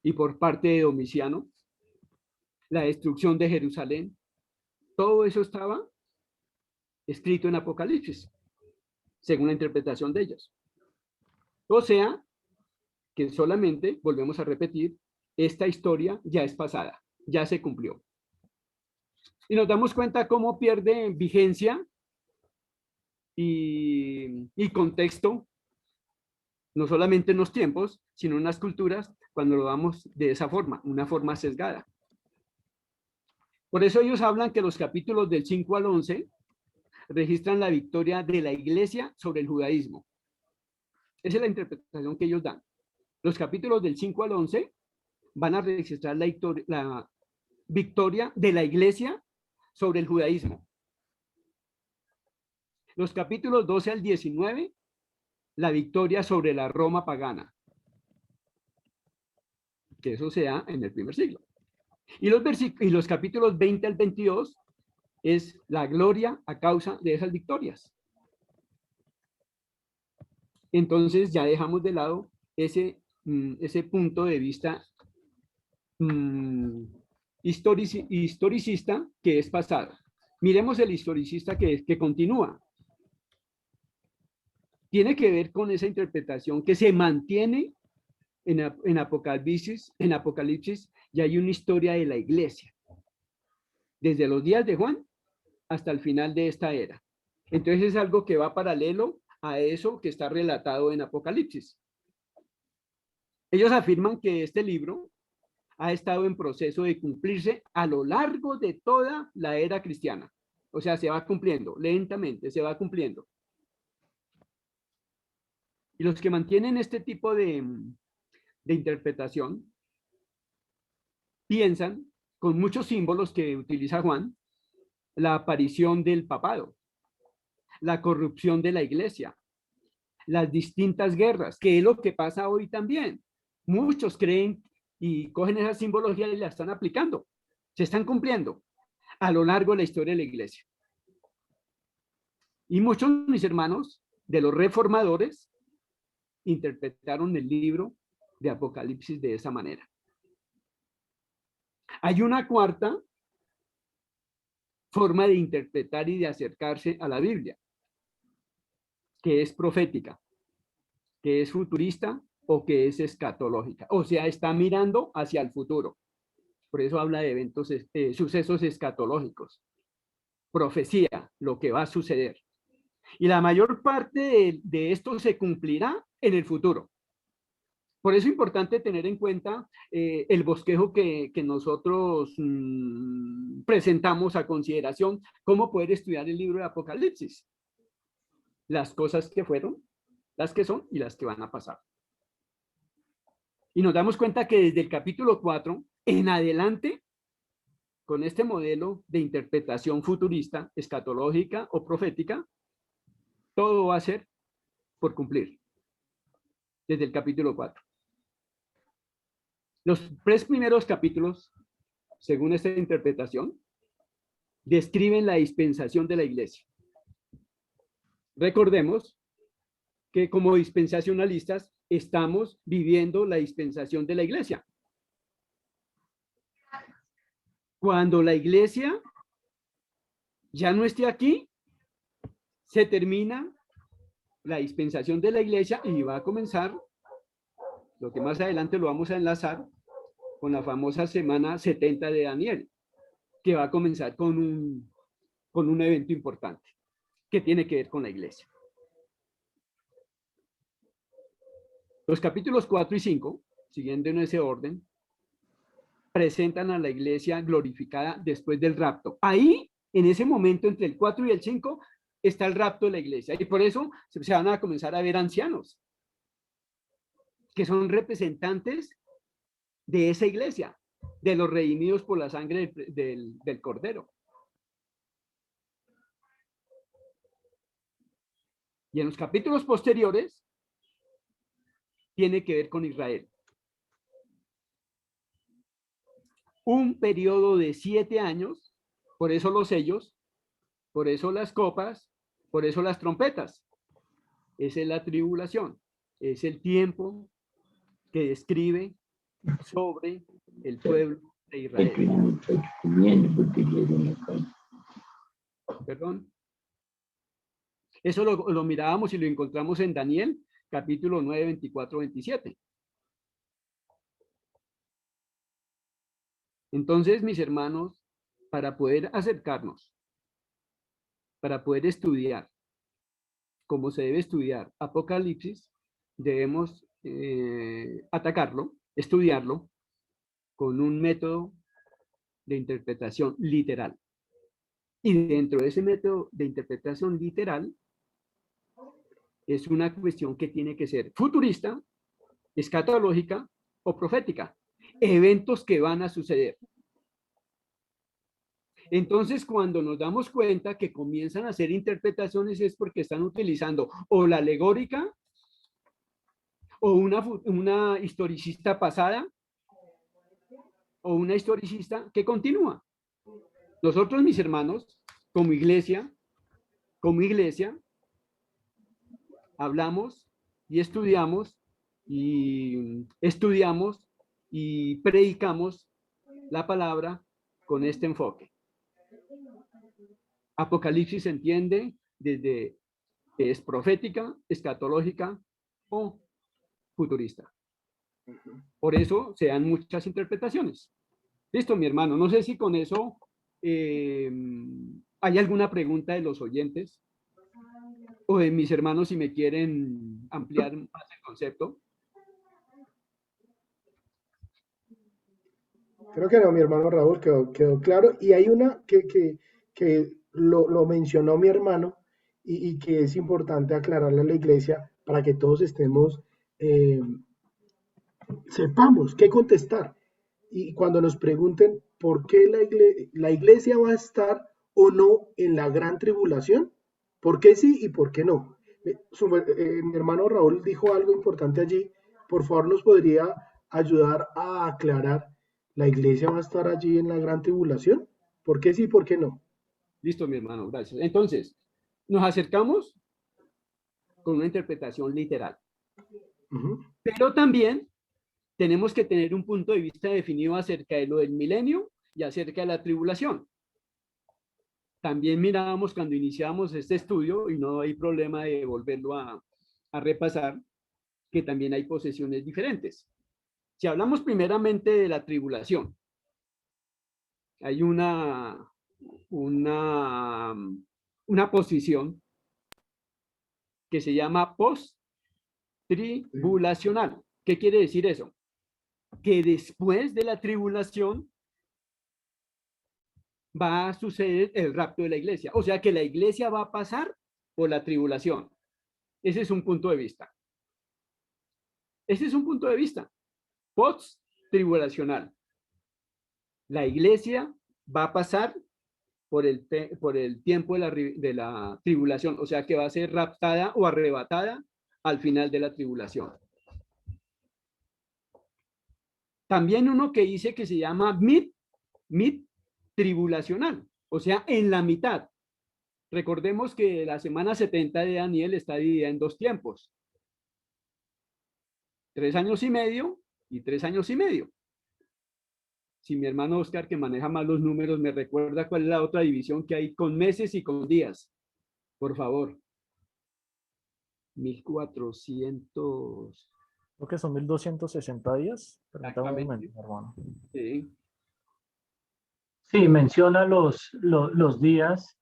y por parte de Domiciano, la destrucción de Jerusalén, todo eso estaba escrito en Apocalipsis, según la interpretación de ellos. O sea, que solamente, volvemos a repetir, esta historia ya es pasada, ya se cumplió. Y nos damos cuenta cómo pierde vigencia y contexto, no solamente en los tiempos, sino en las culturas, cuando lo damos de esa forma, una forma sesgada. Por eso ellos hablan que los capítulos del 5 al 11 registran la victoria de la iglesia sobre el judaísmo. Esa es la interpretación que ellos dan. Los capítulos del 5 al 11 van a registrar la victoria de la iglesia sobre el judaísmo. Los capítulos 12 al 19, la victoria sobre la Roma pagana. Que eso se da en el primer siglo. Y los capítulos 20 al 22 es la gloria a causa de esas victorias. Entonces ya dejamos de lado ese punto de vista historicista que es pasado. Miremos el historicista que continúa. Tiene que ver con esa interpretación que se mantiene en Apocalipsis, y hay una historia de la iglesia, desde los días de Juan hasta el final de esta era. Entonces es algo que va paralelo a eso que está relatado en Apocalipsis. Ellos afirman que este libro ha estado en proceso de cumplirse a lo largo de toda la era cristiana. O sea, se va cumpliendo, lentamente se va cumpliendo. Y los que mantienen este tipo de interpretación piensan, con muchos símbolos que utiliza Juan, la aparición del papado, la corrupción de la iglesia, las distintas guerras, que es lo que pasa hoy también. Muchos creen y cogen esa simbología y la están aplicando, se están cumpliendo a lo largo de la historia de la iglesia. Y muchos, mis hermanos, de los reformadores, interpretaron el libro de Apocalipsis de esa manera. Hay una cuarta forma de interpretar y de acercarse a la Biblia, que es profética, que es futurista o que es escatológica. O sea, está mirando hacia el futuro. Por eso habla de eventos, sucesos escatológicos. Profecía, lo que va a suceder. Y la mayor parte de esto se cumplirá en el futuro. Por eso es importante tener en cuenta el bosquejo que nosotros presentamos a consideración, cómo poder estudiar el libro de Apocalipsis. Las cosas que fueron, las que son y las que van a pasar. Y nos damos cuenta que desde el capítulo 4 en adelante, con este modelo de interpretación futurista, escatológica o profética, todo va a ser por cumplir. Desde el capítulo 4. Los 3 primeros capítulos, según esta interpretación, describen la dispensación de la iglesia. Recordemos que como dispensacionalistas estamos viviendo la dispensación de la iglesia. Cuando la iglesia ya no esté aquí, se termina la dispensación de la iglesia y va a comenzar lo que más adelante lo vamos a enlazar con la famosa semana 70 de Daniel, que va a comenzar con un evento importante. que tiene que ver con la iglesia. Los capítulos 4 y 5, siguiendo en ese orden, presentan a la iglesia glorificada después del rapto. Ahí, en ese momento, entre el 4 y el 5, está el rapto de la iglesia. Y por eso se van a comenzar a ver ancianos, que son representantes de esa iglesia, de los redimidos por la sangre del Cordero. Y en los capítulos posteriores, tiene que ver con Israel. Un periodo de 7 años, por eso los sellos, por eso las copas, por eso las trompetas. Esa es la tribulación, es el tiempo que describe sobre el pueblo de Israel. Perdón. Eso lo mirábamos y lo encontramos en Daniel, capítulo 9, 24, 27. Entonces, mis hermanos, para poder acercarnos, para poder estudiar, como se debe estudiar Apocalipsis, debemos atacarlo, estudiarlo con un método de interpretación literal. Y dentro de ese método de interpretación literal, es una cuestión que tiene que ser futurista, escatológica o profética. Eventos que van a suceder. Entonces, cuando nos damos cuenta que comienzan a hacer interpretaciones es porque están utilizando o la alegórica o una historicista pasada o una historicista que continúa. Nosotros, mis hermanos, como iglesia, hablamos y estudiamos y predicamos la palabra con este enfoque. Apocalipsis se entiende desde que es profética, escatológica o futurista. Por eso se dan muchas interpretaciones. Listo, mi hermano. No sé si con eso hay alguna pregunta de los oyentes o de mis hermanos si me quieren ampliar más el concepto. Creo que no, mi hermano Raúl, quedó claro. Y hay una que lo mencionó mi hermano y que es importante aclararle a la iglesia para que todos estemos, sepamos qué contestar. Y cuando nos pregunten por qué la iglesia va a estar o no en la gran tribulación, por qué sí y por qué no. Mi hermano Raúl dijo algo importante allí. Por favor, ¿nos podría ayudar a aclarar? ¿La iglesia va a estar allí en la gran tribulación? ¿Por qué sí y por qué no? Listo, mi hermano, gracias. Entonces, nos acercamos con una interpretación literal. Pero también tenemos que tener un punto de vista definido acerca de lo del milenio y acerca de la tribulación. También mirábamos cuando iniciamos este estudio, y no hay problema de volverlo a repasar, que también hay posesiones diferentes. Si hablamos primeramente de la tribulación, hay una posición que se llama post-tribulacional. ¿Qué quiere decir eso? Que después de la tribulación va a suceder el rapto de la iglesia. O sea que la iglesia va a pasar por la tribulación. Ese es un punto de vista. Ese es un punto de vista post-tribulacional. La iglesia va a pasar por el tiempo de la tribulación, o sea que va a ser raptada o arrebatada al final de la tribulación. También uno que dice que se llama mid-tribulacional, o sea, en la mitad. Recordemos que la semana 70 de Daniel está dividida en 2 tiempos. 3 años y medio y 3 años y medio. Si mi hermano Oscar, que maneja más los números, me recuerda cuál es la otra división que hay con meses y con días. Por favor. 1400. Creo que son 1260 días. Permítame un momento, hermano. Sí. Sí, menciona los días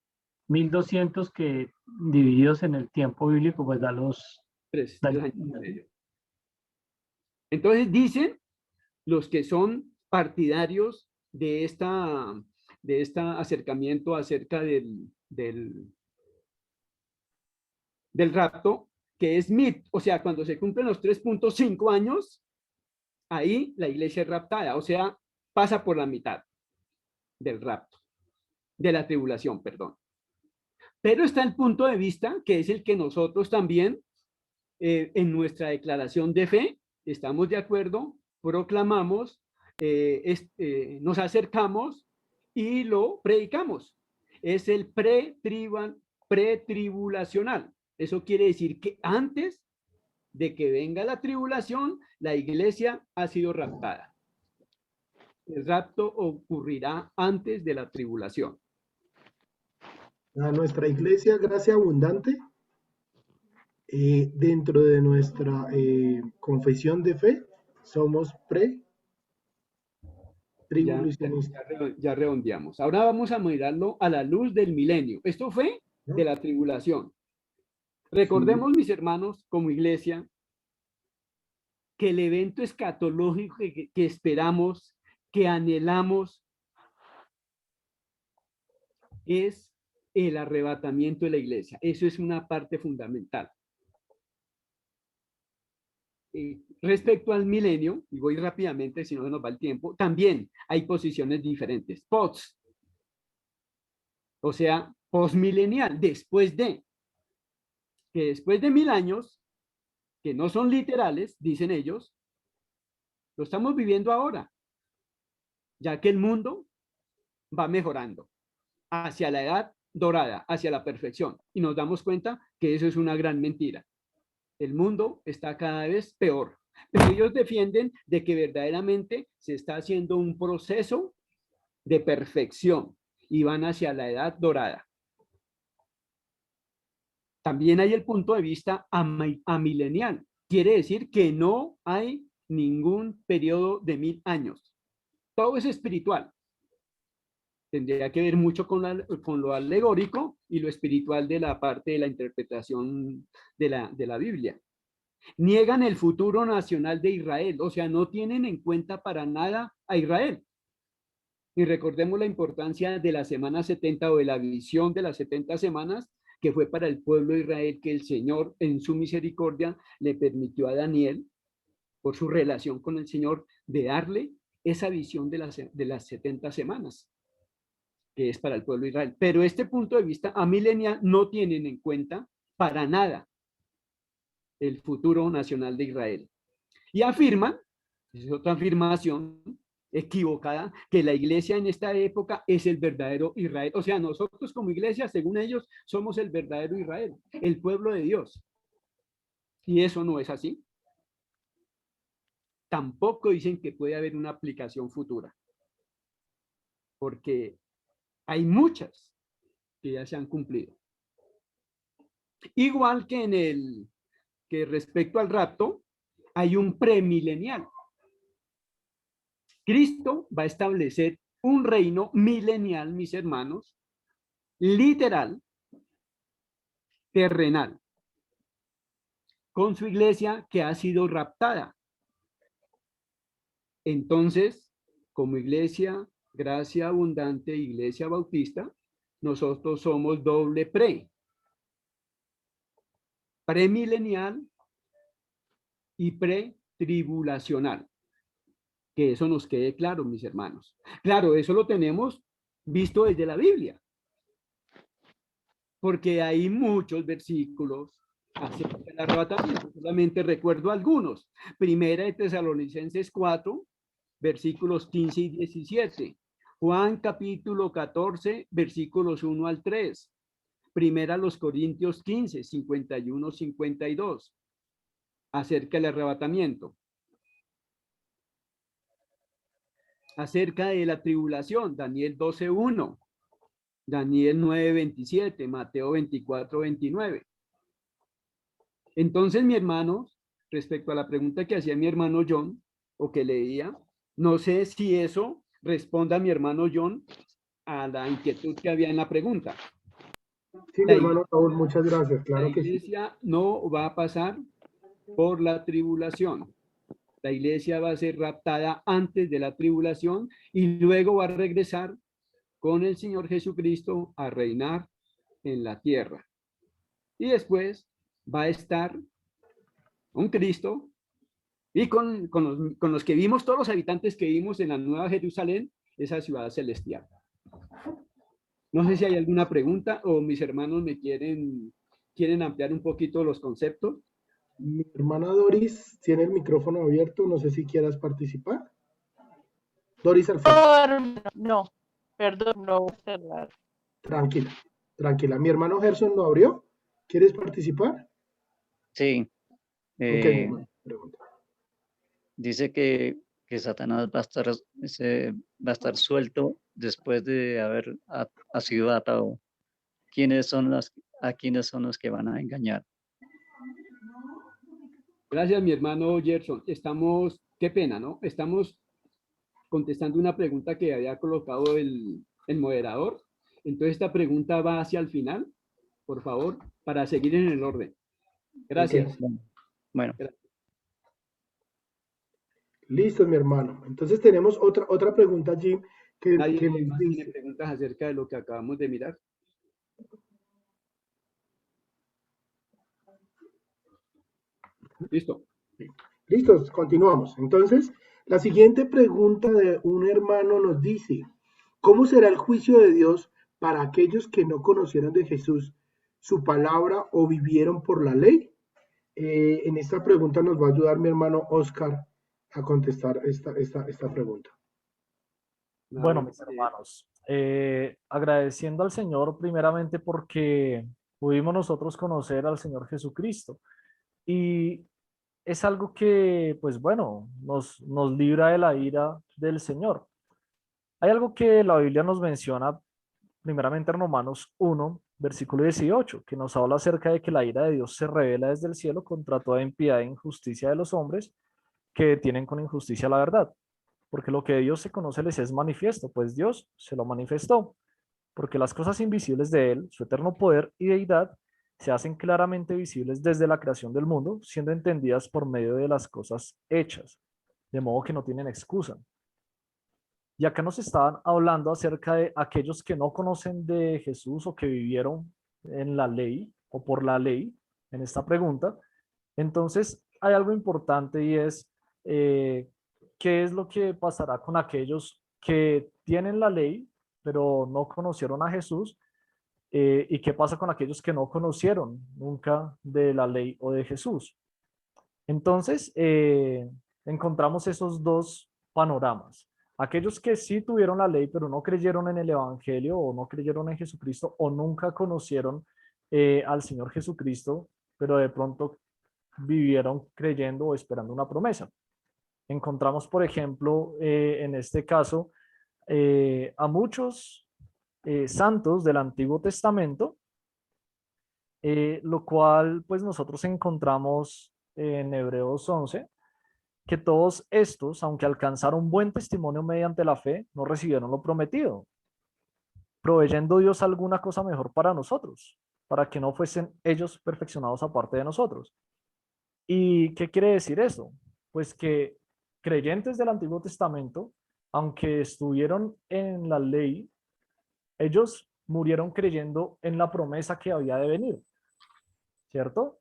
1200 que divididos en el tiempo bíblico, pues da los... 3 años y medio. Entonces dicen los que son partidarios de este acercamiento acerca del rapto, que es mito, o sea, cuando se cumplen los 3.5 años, ahí la iglesia es raptada, o sea, pasa por la mitad del rapto, de la tribulación, perdón. Pero está el punto de vista, que es el que nosotros también, en nuestra declaración de fe, estamos de acuerdo, proclamamos, nos acercamos y lo predicamos. Es el pretribulacional. Eso quiere decir que antes de que venga la tribulación, la iglesia ha sido raptada. El rapto ocurrirá antes de la tribulación. A nuestra iglesia, Gracia Abundante, dentro de nuestra confesión de fe, somos pre-tribulacionistas. Ya redondeamos. Ahora vamos a mirarlo a la luz del milenio. Esto fue de la tribulación. Recordemos, mis hermanos, como iglesia, que el evento escatológico que esperamos, que anhelamos, es el arrebatamiento de la iglesia. Eso es una parte fundamental. Respecto al milenio, y voy rápidamente, si no se nos va el tiempo, también hay posiciones diferentes. Post, o sea, postmilenial, después de, que después de 1000 años, que no son literales, dicen ellos, lo estamos viviendo ahora, ya que el mundo va mejorando hacia la edad dorada, hacia la perfección, y nos damos cuenta que eso es una gran mentira. El mundo está cada vez peor, pero ellos defienden de que verdaderamente se está haciendo un proceso de perfección y van hacia la edad dorada. También hay el punto de vista amilenial. Quiere decir que no hay ningún periodo de 1000 años. Todo es espiritual. Tendría que ver mucho con lo alegórico y lo espiritual de la parte de la interpretación de la Biblia. Niegan el futuro nacional de Israel, o sea, no tienen en cuenta para nada a Israel. Y recordemos la importancia de la semana 70 o de la visión de las 70 semanas, que fue para el pueblo de Israel, que el Señor en su misericordia le permitió a Daniel, por su relación con el Señor, de darle esa visión de las 70 semanas, que es para el pueblo de Israel. Pero este punto de vista amilenial no tienen en cuenta para nada el futuro nacional de Israel. Y afirman, es otra afirmación equivocada, que la iglesia en esta época es el verdadero Israel. O sea, nosotros como iglesia, según ellos, somos el verdadero Israel, el pueblo de Dios. Y eso no es así. Tampoco dicen que puede haber una aplicación futura, porque hay muchas que ya se han cumplido. Igual que respecto al rapto, hay un premilenial. Cristo va a establecer un reino milenial, mis hermanos, literal, terrenal, con su iglesia que ha sido raptada. Entonces, como iglesia, Gracia Abundante, Iglesia Bautista, nosotros somos doble premilenial y pretribulacional. Que eso nos quede claro, mis hermanos. Claro, eso lo tenemos visto desde la Biblia, porque hay muchos versículos acerca del arrebatamiento. Solamente recuerdo algunos. Primera de Tesalonicenses 4, versículos 15 y 17. Juan capítulo 14, versículos 1 al 3. Primera a los Corintios 15, 51, 52. Acerca del arrebatamiento. Acerca de la tribulación, Daniel 12:1, Daniel 9:27, Mateo 24:29. Entonces, mi hermano, respecto a la pregunta que hacía mi hermano John, o que leía, no sé si eso responda a mi hermano John a la inquietud que había en la pregunta. Sí, mi La hermano Raúl, muchas gracias. La Claro que sí. iglesia no va a pasar por la tribulación. La iglesia va a ser raptada antes de la tribulación y luego va a regresar con el Señor Jesucristo a reinar en la tierra. Y después va a estar con Cristo y con los que vimos, todos los habitantes que vimos en la Nueva Jerusalén, esa ciudad celestial. No sé si hay alguna pregunta o mis hermanos me quieren ampliar un poquito los conceptos. Mi hermana Doris tiene el micrófono abierto, no sé si quieras participar. Doris Alfonso. No, perdón, no voy a cerrar. Tranquila, tranquila. Mi hermano Gerson lo abrió. ¿Quieres participar? Sí. Ok, mi hermano, pregunta. Dice que Satanás va a estar suelto después de haber sido atado. ¿A quiénes son los que van a engañar? Gracias, mi hermano Gerson. Qué pena, ¿no? Estamos contestando una pregunta que había colocado el moderador. Entonces, esta pregunta va hacia el final, por favor, para seguir en el orden. Gracias. Okay. Bueno. Listo, mi hermano. Entonces tenemos otra pregunta allí que ¿Nadie nos más dice. tiene preguntas acerca de lo que acabamos de mirar? Listo. Listos, continuamos. Entonces, la siguiente pregunta de un hermano nos dice, ¿cómo será el juicio de Dios para aquellos que no conocieron de Jesús su palabra o vivieron por la ley? En esta pregunta nos va a ayudar mi hermano Oscar a contestar esta pregunta. Bueno, mis hermanos, agradeciendo al Señor primeramente porque pudimos nosotros conocer al Señor Jesucristo. Y es algo que, pues bueno, nos libra de la ira del Señor. Hay algo que la Biblia nos menciona, primeramente en Romanos 1, versículo 18, que nos habla acerca de que la ira de Dios se revela desde el cielo contra toda impiedad e injusticia de los hombres que tienen con injusticia la verdad. Porque lo que de Dios se conoce les es manifiesto, pues Dios se lo manifestó. Porque las cosas invisibles de Él, su eterno poder y deidad, se hacen claramente visibles desde la creación del mundo, siendo entendidas por medio de las cosas hechas, de modo que no tienen excusa. Y acá nos estaban hablando acerca de aquellos que no conocen de Jesús o que vivieron en la ley o por la ley, en esta pregunta. Entonces, hay algo importante y es, ¿qué es lo que pasará con aquellos que tienen la ley, pero no conocieron a Jesús? ¿Y qué pasa con aquellos que no conocieron nunca de la ley o de Jesús? Entonces, encontramos esos dos panoramas. Aquellos que sí tuvieron la ley, pero no creyeron en el Evangelio o no creyeron en Jesucristo o nunca conocieron al Señor Jesucristo, pero de pronto vivieron creyendo o esperando una promesa. Encontramos, por ejemplo, en este caso, a muchos santos del Antiguo Testamento, lo cual pues nosotros encontramos en Hebreos 11, que todos estos, aunque alcanzaron buen testimonio mediante la fe, no recibieron lo prometido, proveyendo Dios alguna cosa mejor para nosotros, para que no fuesen ellos perfeccionados aparte de nosotros. ¿Y qué quiere decir eso? Pues que creyentes del Antiguo Testamento, aunque estuvieron en la ley, ellos murieron creyendo en la promesa que había de venir, ¿cierto?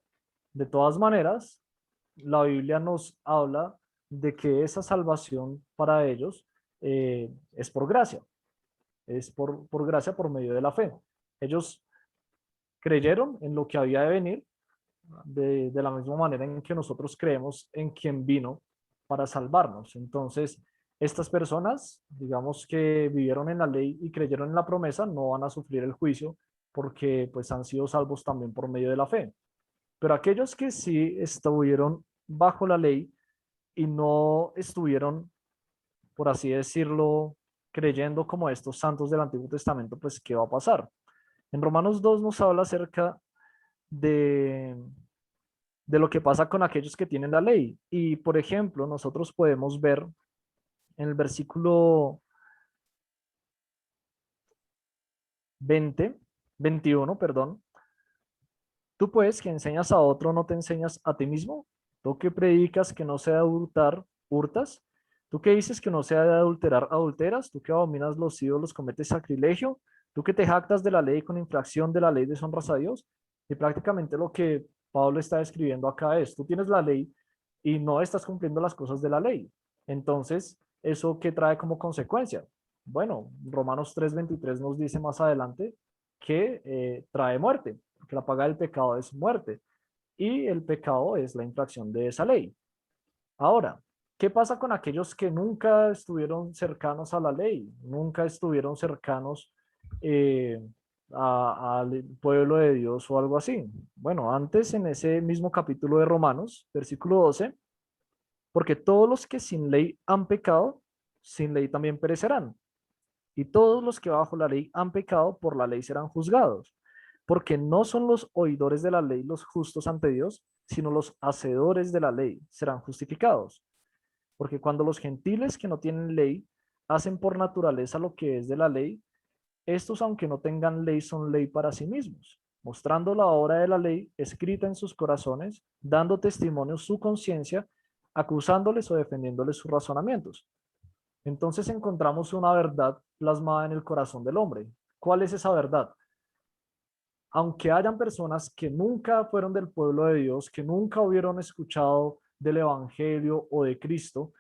De todas maneras, la Biblia nos habla de que esa salvación para ellos es por gracia, es por gracia por medio de la fe. Ellos creyeron en lo que había de venir de la misma manera en que nosotros creemos en quien vino para salvarnos. Entonces, estas personas, digamos que vivieron en la ley y creyeron en la promesa, no van a sufrir el juicio porque pues han sido salvos también por medio de la fe. Pero aquellos que sí estuvieron bajo la ley y no estuvieron, por así decirlo, creyendo como estos santos del Antiguo Testamento, pues ¿qué va a pasar? En Romanos 2 nos habla acerca de lo que pasa con aquellos que tienen la ley. Y, por ejemplo, nosotros podemos ver en el versículo 20, 21, perdón. Tú pues que enseñas a otro, ¿no te enseñas a ti mismo? Tú que predicas que no se ha de hurtar, hurtas. Tú que dices que no se ha de adulterar, adulteras. Tú que abominas los ídolos, cometes sacrilegio. Tú que te jactas de la ley con infracción de la ley deshonras a Dios. Y prácticamente lo que Pablo está escribiendo acá es, tú tienes la ley y no estás cumpliendo las cosas de la ley. Entonces, ¿eso qué trae como consecuencia? Bueno, Romanos 3:23 nos dice más adelante que trae muerte, porque la paga del pecado es muerte y el pecado es la infracción de esa ley. Ahora, ¿qué pasa con aquellos que nunca estuvieron cercanos a la ley, nunca estuvieron cercanos al pueblo de Dios o algo así? Bueno, antes en ese mismo capítulo de Romanos, versículo 12, porque todos los que sin ley han pecado, sin ley también perecerán. Y todos los que bajo la ley han pecado, por la ley serán juzgados. Porque no son los oidores de la ley los justos ante Dios, sino los hacedores de la ley serán justificados. Porque cuando los gentiles que no tienen ley hacen por naturaleza lo que es de la ley, estos, aunque no tengan ley, son ley para sí mismos, mostrando la obra de la ley escrita en sus corazones, dando testimonio su conciencia, acusándoles o defendiéndoles sus razonamientos. Entonces encontramos una verdad plasmada en el corazón del hombre. ¿Cuál es esa verdad? Aunque hayan personas que nunca fueron del pueblo de Dios, que nunca hubieron escuchado del Evangelio o de Cristo,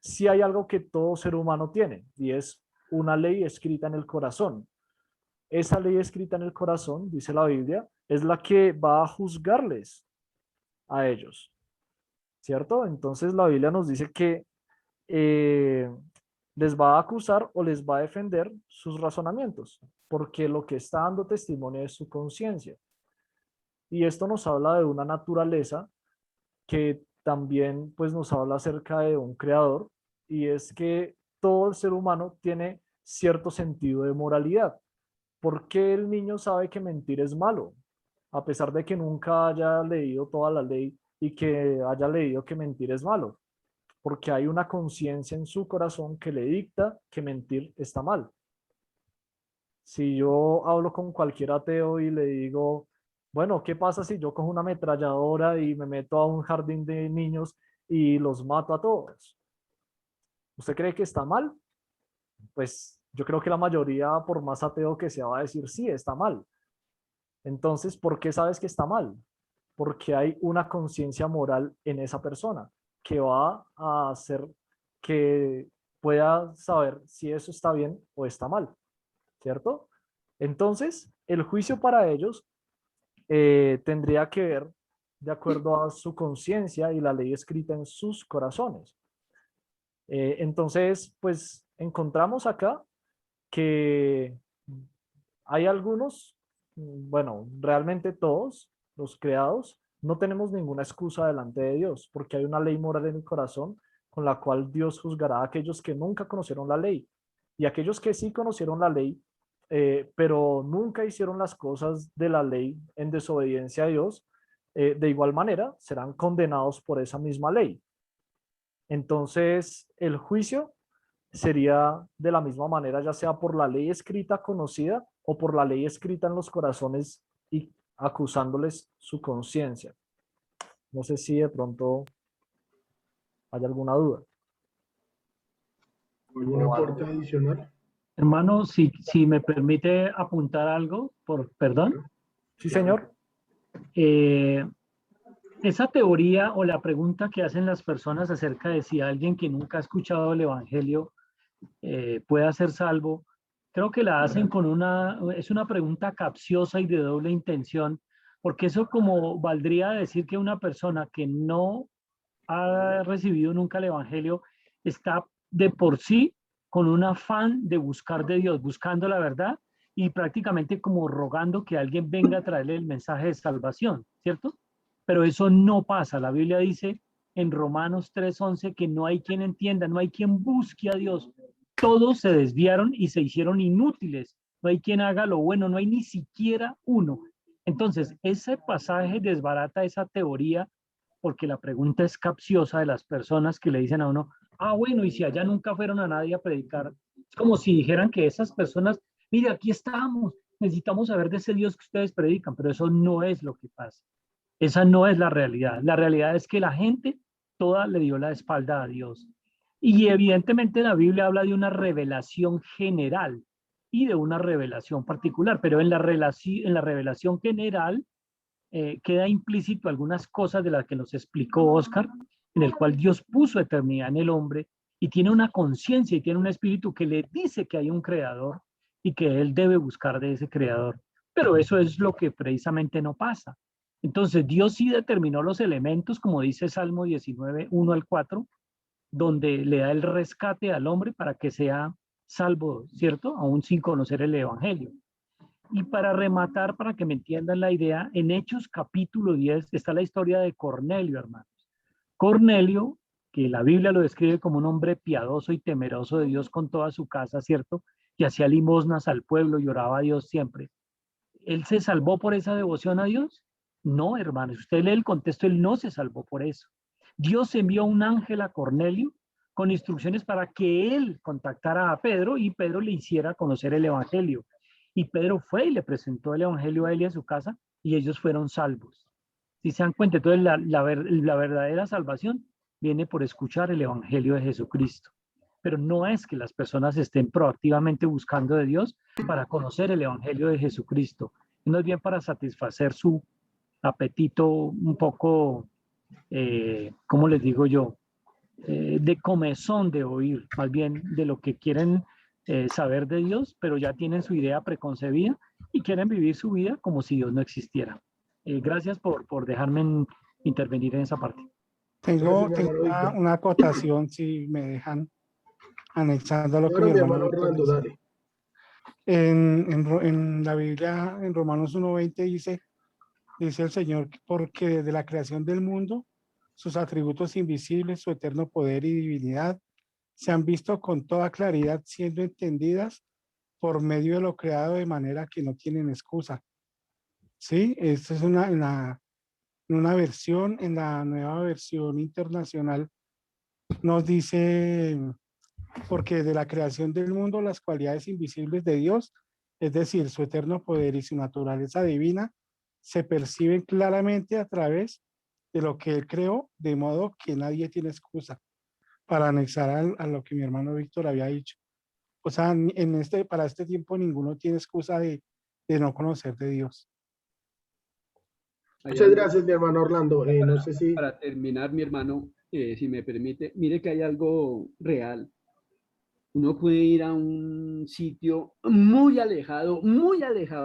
sí hay algo que todo ser humano tiene, y es una ley escrita en el corazón. Esa ley escrita en el corazón, dice la Biblia, es la que va a juzgarles a ellos, ¿cierto? Entonces la Biblia nos dice que les va a acusar o les va a defender sus razonamientos, porque lo que está dando testimonio es su conciencia. Y esto nos habla de una naturaleza que también pues nos habla acerca de un creador, y es que todo el ser humano tiene cierto sentido de moralidad. ¿Por qué el niño sabe que mentir es malo? A pesar de que nunca haya leído toda la ley y que haya leído que mentir es malo. Porque hay una conciencia en su corazón que le dicta que mentir está mal. Si yo hablo con cualquier ateo y le digo, bueno, ¿qué pasa si yo cojo una ametralladora y me meto a un jardín de niños y los mato a todos? ¿Usted cree que está mal? Pues yo creo que la mayoría, por más ateo que sea, va a decir sí, está mal. Entonces, ¿por qué sabes que está mal? Porque hay una conciencia moral en esa persona que va a hacer que pueda saber si eso está bien o está mal, ¿cierto? Entonces, el juicio para ellos tendría que ver de acuerdo a su conciencia y la ley escrita en sus corazones. Entonces, pues encontramos acá que hay algunos, bueno, realmente todos los creados, no tenemos ninguna excusa delante de Dios, porque hay una ley moral en el corazón con la cual Dios juzgará a aquellos que nunca conocieron la ley y aquellos que sí conocieron la ley, pero nunca hicieron las cosas de la ley en desobediencia a Dios, de igual manera serán condenados por esa misma ley. Entonces, el juicio sería de la misma manera, ya sea por la ley escrita conocida o por la ley escrita en los corazones y acusándoles su conciencia. No sé si de pronto hay alguna duda. ¿Algún aporte adicional? Hermano, si me permite apuntar algo, perdón. Sí, señor. Esa teoría o la pregunta que hacen las personas acerca de si alguien que nunca ha escuchado el Evangelio pueda ser salvo, creo que la hacen es una pregunta capciosa y de doble intención, porque eso como valdría decir que una persona que no ha recibido nunca el Evangelio está de por sí con un afán de buscar de Dios, buscando la verdad y prácticamente como rogando que alguien venga a traerle el mensaje de salvación, ¿cierto? Pero eso no pasa. La Biblia dice en Romanos 3:11 que no hay quien entienda, no hay quien busque a Dios. Todos se desviaron y se hicieron inútiles. No hay quien haga lo bueno, no hay ni siquiera uno. Entonces, ese pasaje desbarata esa teoría porque la pregunta es capciosa de las personas que le dicen a uno, bueno, y si allá nunca fueron a nadie a predicar. Es como si dijeran que esas personas, mire, aquí estamos, necesitamos saber de ese Dios que ustedes predican, pero eso no es lo que pasa. Esa no es la realidad. La realidad es que la gente toda le dio la espalda a Dios. Y evidentemente la Biblia habla de una revelación general y de una revelación particular, pero en la revelación general queda implícito algunas cosas de las que nos explicó Oscar, en el cual Dios puso eternidad en el hombre y tiene una conciencia y tiene un espíritu que le dice que hay un creador y que él debe buscar de ese creador. Pero eso es lo que precisamente no pasa. Entonces Dios sí determinó los elementos, como dice Salmo 19, 1 al 4, donde le da el rescate al hombre para que sea salvo, ¿cierto? Aún sin conocer el evangelio. Y para rematar, para que me entiendan la idea, en Hechos capítulo 10 está la historia de Cornelio, hermanos. Cornelio, que la Biblia lo describe como un hombre piadoso y temeroso de Dios con toda su casa, ¿cierto? Que hacía limosnas al pueblo y oraba a Dios siempre. ¿Él se salvó por esa devoción a Dios? No, hermanos, usted lee el contexto, él no se salvó por eso. Dios envió un ángel a Cornelio con instrucciones para que él contactara a Pedro y Pedro le hiciera conocer el evangelio. Y Pedro fue y le presentó el evangelio a él y a su casa y ellos fueron salvos. Si se dan cuenta, entonces la verdadera salvación viene por escuchar el evangelio de Jesucristo. Pero no es que las personas estén proactivamente buscando de Dios para conocer el evangelio de Jesucristo. No es bien para satisfacer su apetito un poco, ¿cómo les digo yo? De comezón de oír, más bien de lo que quieren saber de Dios, pero ya tienen su idea preconcebida y quieren vivir su vida como si Dios no existiera. Gracias por dejarme intervenir en esa parte. Tengo una acotación, si me dejan, anexando a lo que mi hermano Orlando, dale. En la Biblia, en Romanos 1:20 dice el Señor, porque desde la creación del mundo, sus atributos invisibles, su eterno poder y divinidad, se han visto con toda claridad siendo entendidas por medio de lo creado, de manera que no tienen excusa. Sí, esta es una versión, en la nueva versión internacional, nos dice, porque de la creación del mundo, las cualidades invisibles de Dios, es decir, su eterno poder y su naturaleza divina, se perciben claramente a través de lo que Él creó, de modo que nadie tiene excusa, para anexar a lo que mi hermano Víctor había dicho. O sea, para este tiempo ninguno tiene excusa de no conocer de Dios. Muchas gracias, mi hermano Orlando. No sé si... Para terminar, mi hermano, si me permite, mire que hay algo real. Uno puede ir a un sitio muy alejado,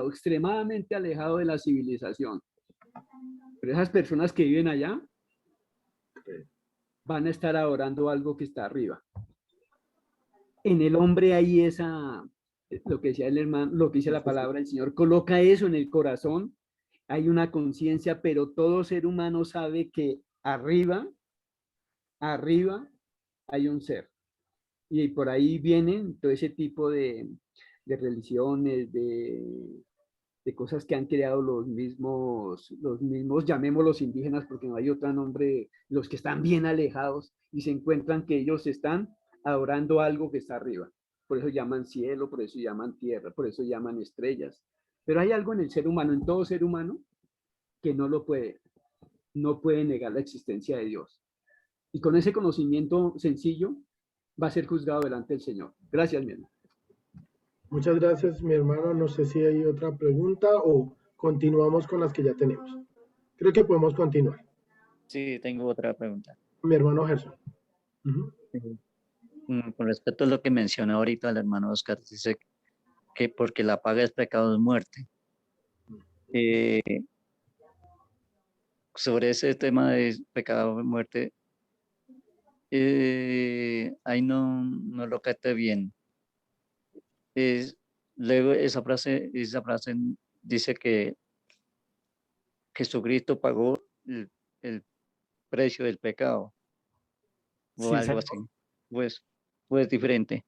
extremadamente alejado de la civilización. Pero esas personas que viven allá van a estar adorando algo que está arriba. En el hombre hay lo que decía el hermano, lo que dice la palabra, el Señor coloca eso en el corazón. Hay una conciencia, pero todo ser humano sabe que arriba hay un ser. Y por ahí vienen todo ese tipo de religiones, de cosas que han creado los mismos, llamémoslos indígenas, porque no hay otro nombre, los que están bien alejados y se encuentran que ellos están adorando algo que está arriba. Por eso llaman cielo, por eso llaman tierra, por eso llaman estrellas. Pero hay algo en el ser humano, en todo ser humano, que no puede negar la existencia de Dios. Y con ese conocimiento sencillo, va a ser juzgado delante del Señor. Gracias, mi hermano. Muchas gracias, mi hermano. No sé si hay otra pregunta o continuamos con las que ya tenemos. Creo que podemos continuar. Sí, tengo otra pregunta. Mi hermano Gerson. Con respecto a lo que menciona ahorita el hermano Oscar, dice que porque la paga es pecado es muerte. Sobre ese tema de pecado de muerte, ahí no lo capté bien. Luego esa frase dice que Jesucristo pagó el precio del pecado o Sí, algo así. Pues diferente.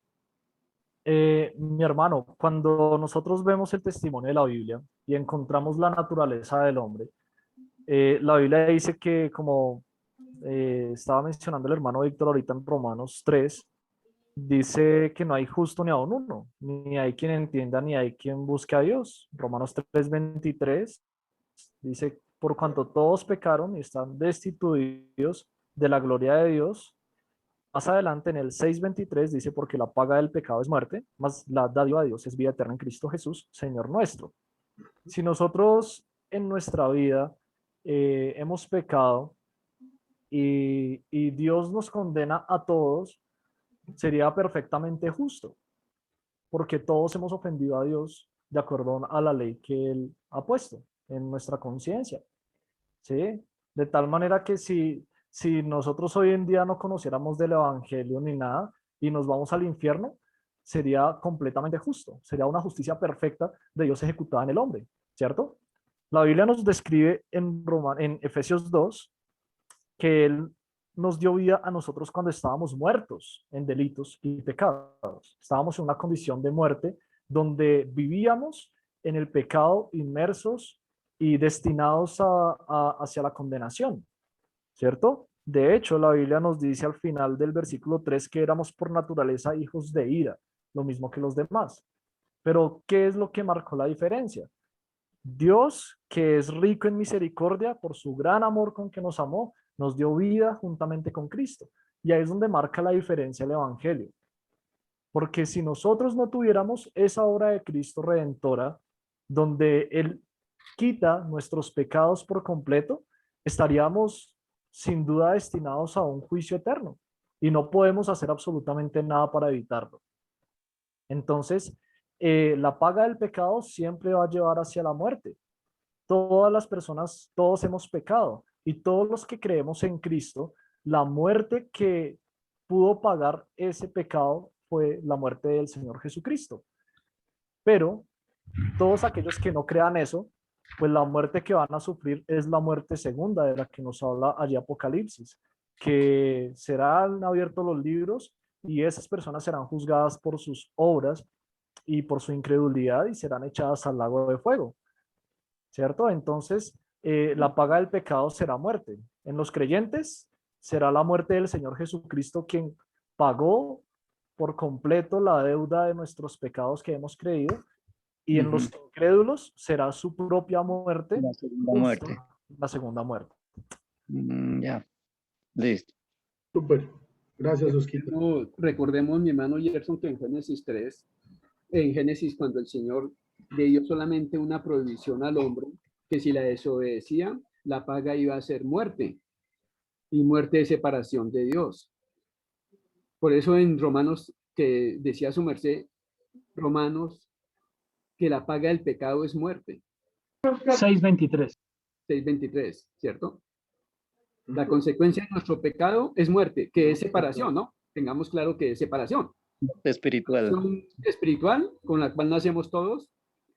Mi hermano, cuando nosotros vemos el testimonio de la Biblia y encontramos la naturaleza del hombre, la Biblia dice que, como estaba mencionando el hermano Víctor ahorita en Romanos 3, dice que no hay justo ni aun uno, ni hay quien entienda, ni hay quien busque a Dios. Romanos 3:23 dice, por cuanto todos pecaron y están destituidos de la gloria de Dios. Más adelante en el 6:23 dice, porque la paga del pecado es muerte, mas la dádiva de Dios es vida eterna en Cristo Jesús, Señor nuestro. Si nosotros en nuestra vida hemos pecado y Dios nos condena a todos, sería perfectamente justo, porque todos hemos ofendido a Dios de acuerdo a la ley que Él ha puesto en nuestra conciencia, ¿sí? De tal manera que si nosotros hoy en día no conociéramos del Evangelio ni nada y nos vamos al infierno, sería completamente justo, sería una justicia perfecta de Dios ejecutada en el hombre, ¿cierto? La Biblia nos describe en Efesios 2 que Él nos dio vida a nosotros cuando estábamos muertos en delitos y pecados. Estábamos en una condición de muerte donde vivíamos en el pecado, inmersos y destinados hacia la condenación, ¿cierto? De hecho, la Biblia nos dice al final del versículo 3 que éramos por naturaleza hijos de ira, lo mismo que los demás. Pero, ¿qué es lo que marcó la diferencia? Dios, que es rico en misericordia, por su gran amor con que nos amó, nos dio vida juntamente con Cristo. Y ahí es donde marca la diferencia el Evangelio. Porque si nosotros no tuviéramos esa obra de Cristo redentora, donde Él quita nuestros pecados por completo, estaríamos sin duda destinados a un juicio eterno y no podemos hacer absolutamente nada para evitarlo. Entonces, la paga del pecado siempre va a llevar hacia la muerte. Todas las personas, todos hemos pecado y todos los que creemos en Cristo, la muerte que pudo pagar ese pecado fue la muerte del Señor Jesucristo. Pero todos aquellos que no crean eso, pues la muerte que van a sufrir es la muerte segunda de la que nos habla allí Apocalipsis, que serán abiertos los libros y esas personas serán juzgadas por sus obras y por su incredulidad y serán echadas al lago de fuego, ¿cierto? Entonces, la paga del pecado será muerte. En los creyentes será la muerte del Señor Jesucristo, quien pagó por completo la deuda de nuestros pecados que hemos creído, y en los incrédulos será su propia muerte. La segunda muerte. La segunda muerte. Ya, listo. Súper. Gracias, Osquito. Recordemos, mi hermano Gerson, que en Génesis 3, en Génesis, cuando el Señor le dio solamente una prohibición al hombre, que si la desobedecía, la paga iba a ser muerte, y muerte de separación de Dios. Por eso en Romanos, que decía su merced, Romanos, que la paga del pecado es muerte. 6:23. 6:23, ¿cierto? La consecuencia de nuestro pecado es muerte, que es separación, ¿no? Tengamos claro que es separación. Espiritual. Separación espiritual, con la cual nacemos todos.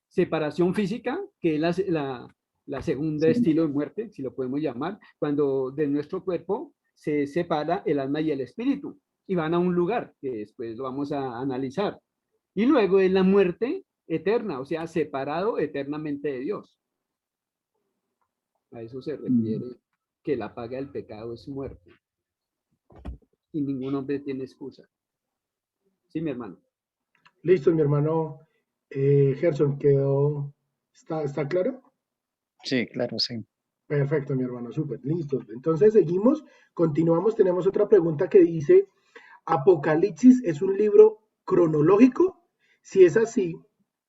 Separación física, que es la segunda estilo de muerte, si lo podemos llamar, cuando de nuestro cuerpo se separa el alma y el espíritu y van a un lugar, que después lo vamos a analizar. Y luego es la muerte eterna, o sea, separado eternamente de Dios. A eso se refiere que la paga del pecado es muerte. Y ningún hombre tiene excusa. Sí, mi hermano. Listo, mi hermano Gerson, ¿está claro? Sí, claro, sí. Perfecto, mi hermano, súper, listo. Entonces seguimos, continuamos, tenemos otra pregunta que dice, ¿Apocalipsis es un libro cronológico? Si es así,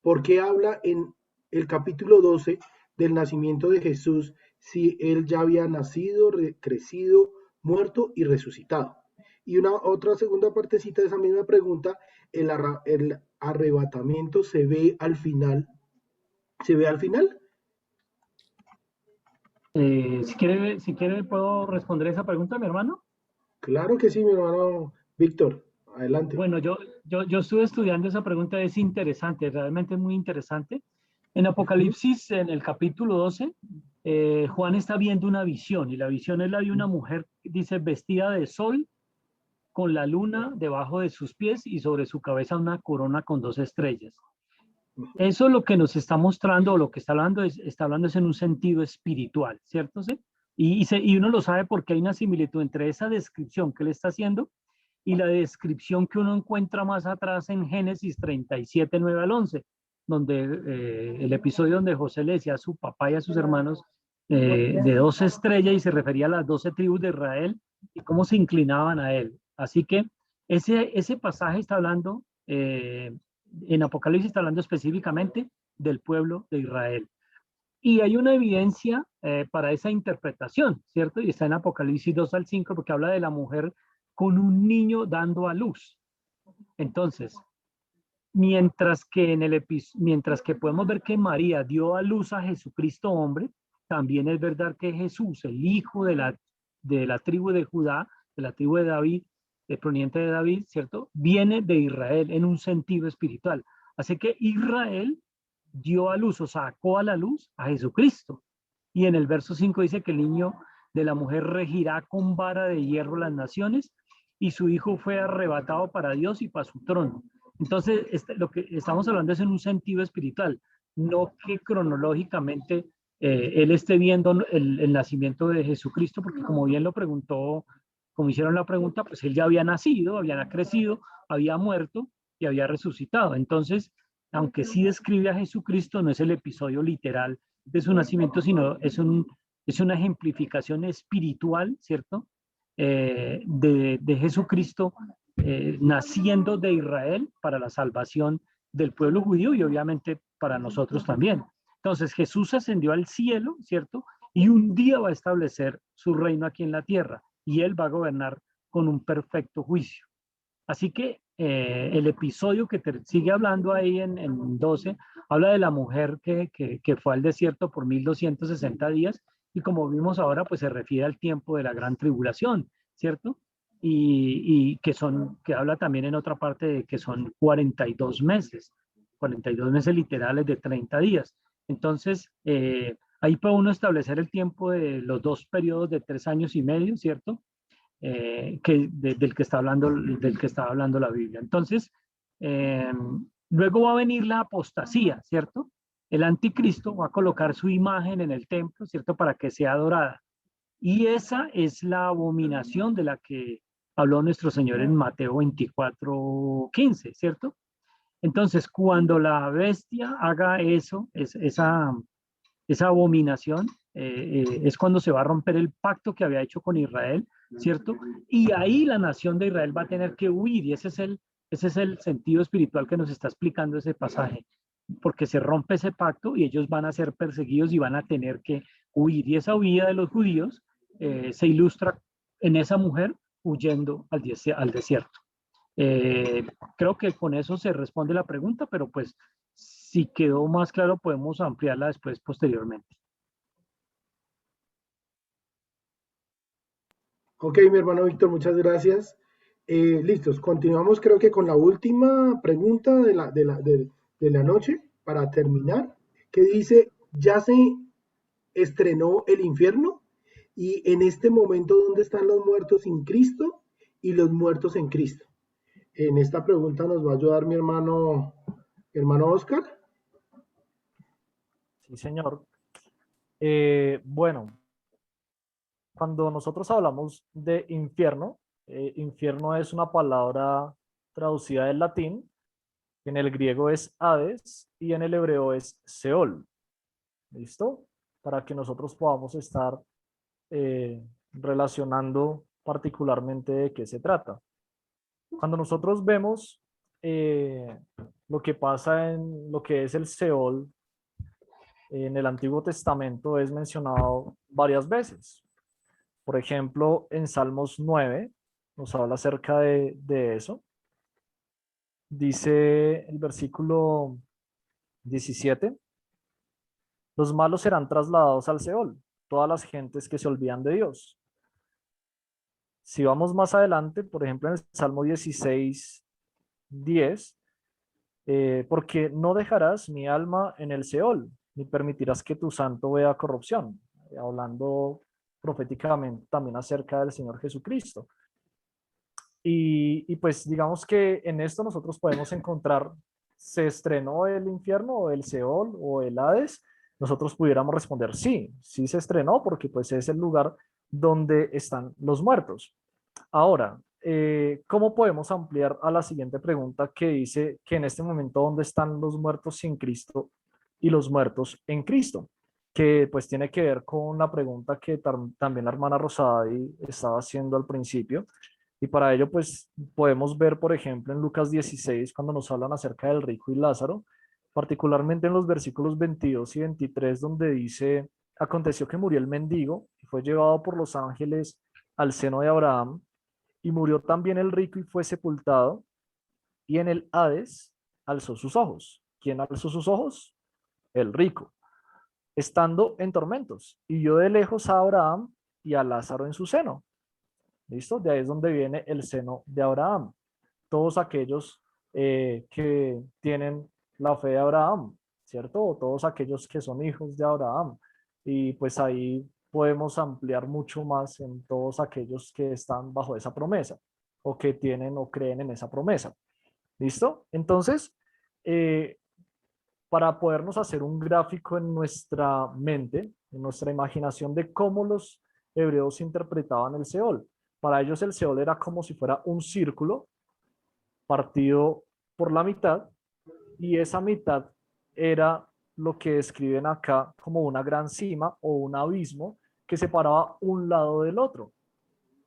¿por qué habla en el capítulo 12 del nacimiento de Jesús si él ya había nacido, crecido, muerto y resucitado? Y otra segunda partecita de esa misma pregunta, el arrebatamiento se ve al final. ¿Se ve al final? Si quiere, ¿puedo responder esa pregunta, mi hermano? Claro que sí, mi hermano Víctor. Adelante. Bueno, yo estuve estudiando esa pregunta, es interesante, realmente muy interesante. En Apocalipsis, en el capítulo 12, Juan está viendo una visión, y la visión es la de una mujer, dice, vestida de sol, con la luna debajo de sus pies y sobre su cabeza una corona con 2 estrellas. Eso lo que nos está mostrando, o lo que está hablando es en un sentido espiritual, ¿cierto? ¿Sí? Y uno lo sabe porque hay una similitud entre esa descripción que él está haciendo y la descripción que uno encuentra más atrás en Génesis 37, 9 al 11, donde el episodio donde José le decía a su papá y a sus hermanos de 12 estrellas y se refería a las 12 tribus de Israel y cómo se inclinaban a él. Así que ese pasaje está hablando, en Apocalipsis está hablando específicamente del pueblo de Israel. Y hay una evidencia para esa interpretación, ¿cierto? Y está en Apocalipsis 2 al 5, porque habla de la mujer con un niño dando a luz. Entonces, mientras que podemos ver que María dio a luz a Jesucristo hombre, también es verdad que Jesús, el hijo de la tribu de Judá, de la tribu de David, proveniente de David, ¿cierto? Viene de Israel en un sentido espiritual. Así que Israel dio a luz o sacó a la luz a Jesucristo. Y en el verso 5 dice que el niño de la mujer regirá con vara de hierro las naciones y su hijo fue arrebatado para Dios y para su trono. Entonces, lo que estamos hablando es en un sentido espiritual, no que cronológicamente él esté viendo el nacimiento de Jesucristo, porque como bien lo preguntó, como hicieron la pregunta, pues él ya había nacido, había crecido, había muerto y había resucitado. Entonces, aunque sí describe a Jesucristo, no es el episodio literal de su nacimiento, sino es una ejemplificación espiritual, ¿cierto? De Jesucristo naciendo de Israel para la salvación del pueblo judío y obviamente para nosotros también. Entonces Jesús ascendió al cielo, ¿cierto? Y un día va a establecer su reino aquí en la tierra y él va a gobernar con un perfecto juicio. Así que el episodio que sigue hablando ahí en 12 habla de la mujer que fue al desierto por 1260 días y como vimos ahora pues se refiere al tiempo de la gran tribulación, ¿cierto? Y que habla también en otra parte de que son 42 meses literales de 30 días. Entonces ahí puede uno establecer el tiempo de los dos periodos de 3 años y medio, ¿cierto? Del que está hablando la Biblia. Entonces, luego va a venir la apostasía, ¿cierto? El anticristo va a colocar su imagen en el templo, ¿cierto? Para que sea adorada. Y esa es la abominación de la que habló nuestro Señor en Mateo 24:15, ¿cierto? Entonces, cuando la bestia haga eso, esa abominación, es cuando se va a romper el pacto que había hecho con Israel, ¿cierto? Y ahí la nación de Israel va a tener que huir, y ese es el sentido espiritual que nos está explicando ese pasaje, porque se rompe ese pacto y ellos van a ser perseguidos y van a tener que huir, y esa huida de los judíos se ilustra en esa mujer huyendo al desierto. Creo que con eso se responde la pregunta, pero pues si quedó más claro podemos ampliarla después posteriormente. Ok, mi hermano Víctor, muchas gracias. Listos, continuamos creo que con la última pregunta de la noche para terminar, que dice, ¿ya se estrenó el infierno? Y en este momento, ¿dónde están los muertos sin Cristo y los muertos en Cristo? En esta pregunta nos va a ayudar mi hermano Oscar. Sí, señor. Bueno, cuando nosotros hablamos de infierno, infierno es una palabra traducida del latín, en el griego es Hades y en el hebreo es Seol. ¿Listo? Para que nosotros podamos estar relacionando particularmente de qué se trata. Cuando nosotros vemos lo que pasa en lo que es el Seol, en el Antiguo Testamento es mencionado varias veces. Por ejemplo, en Salmos 9 nos habla acerca de eso. Dice el versículo 17, los malos serán trasladados al Seol, todas las gentes que se olvidan de Dios. Si vamos más adelante, por ejemplo, en el Salmo 16, 10, porque no dejarás mi alma en el Seol, ni permitirás que tu santo vea corrupción, hablando proféticamente también acerca del Señor Jesucristo. Y pues digamos que en esto nosotros podemos encontrar, ¿se estrenó el infierno o el Seol o el Hades? Nosotros pudiéramos responder sí se estrenó porque pues es el lugar donde están los muertos. Ahora, ¿cómo podemos ampliar a la siguiente pregunta que dice que en este momento dónde están los muertos sin Cristo y los muertos en Cristo? Que pues tiene que ver con la pregunta que también la hermana Rosada estaba haciendo al principio. Y para ello pues podemos ver, por ejemplo, en Lucas 16, cuando nos hablan acerca del rico y Lázaro, particularmente en los versículos 22 y 23, donde dice: aconteció que murió el mendigo y fue llevado por los ángeles al seno de Abraham, y murió también el rico y fue sepultado, y en el Hades alzó sus ojos. ¿Quién alzó sus ojos? El rico, estando en tormentos, y vio de lejos a Abraham y a Lázaro en su seno. ¿Listo? De ahí es donde viene el seno de Abraham. Todos aquellos que tienen la fe de Abraham, ¿cierto? O todos aquellos que son hijos de Abraham. Y pues ahí podemos ampliar mucho más en todos aquellos que están bajo esa promesa, o que tienen o creen en esa promesa. ¿Listo? Entonces, para podernos hacer un gráfico en nuestra mente, en nuestra imaginación de cómo los hebreos interpretaban el Seol. Para ellos el Seol era como si fuera un círculo partido por la mitad, y esa mitad era lo que describen acá como una gran cima o un abismo que separaba un lado del otro.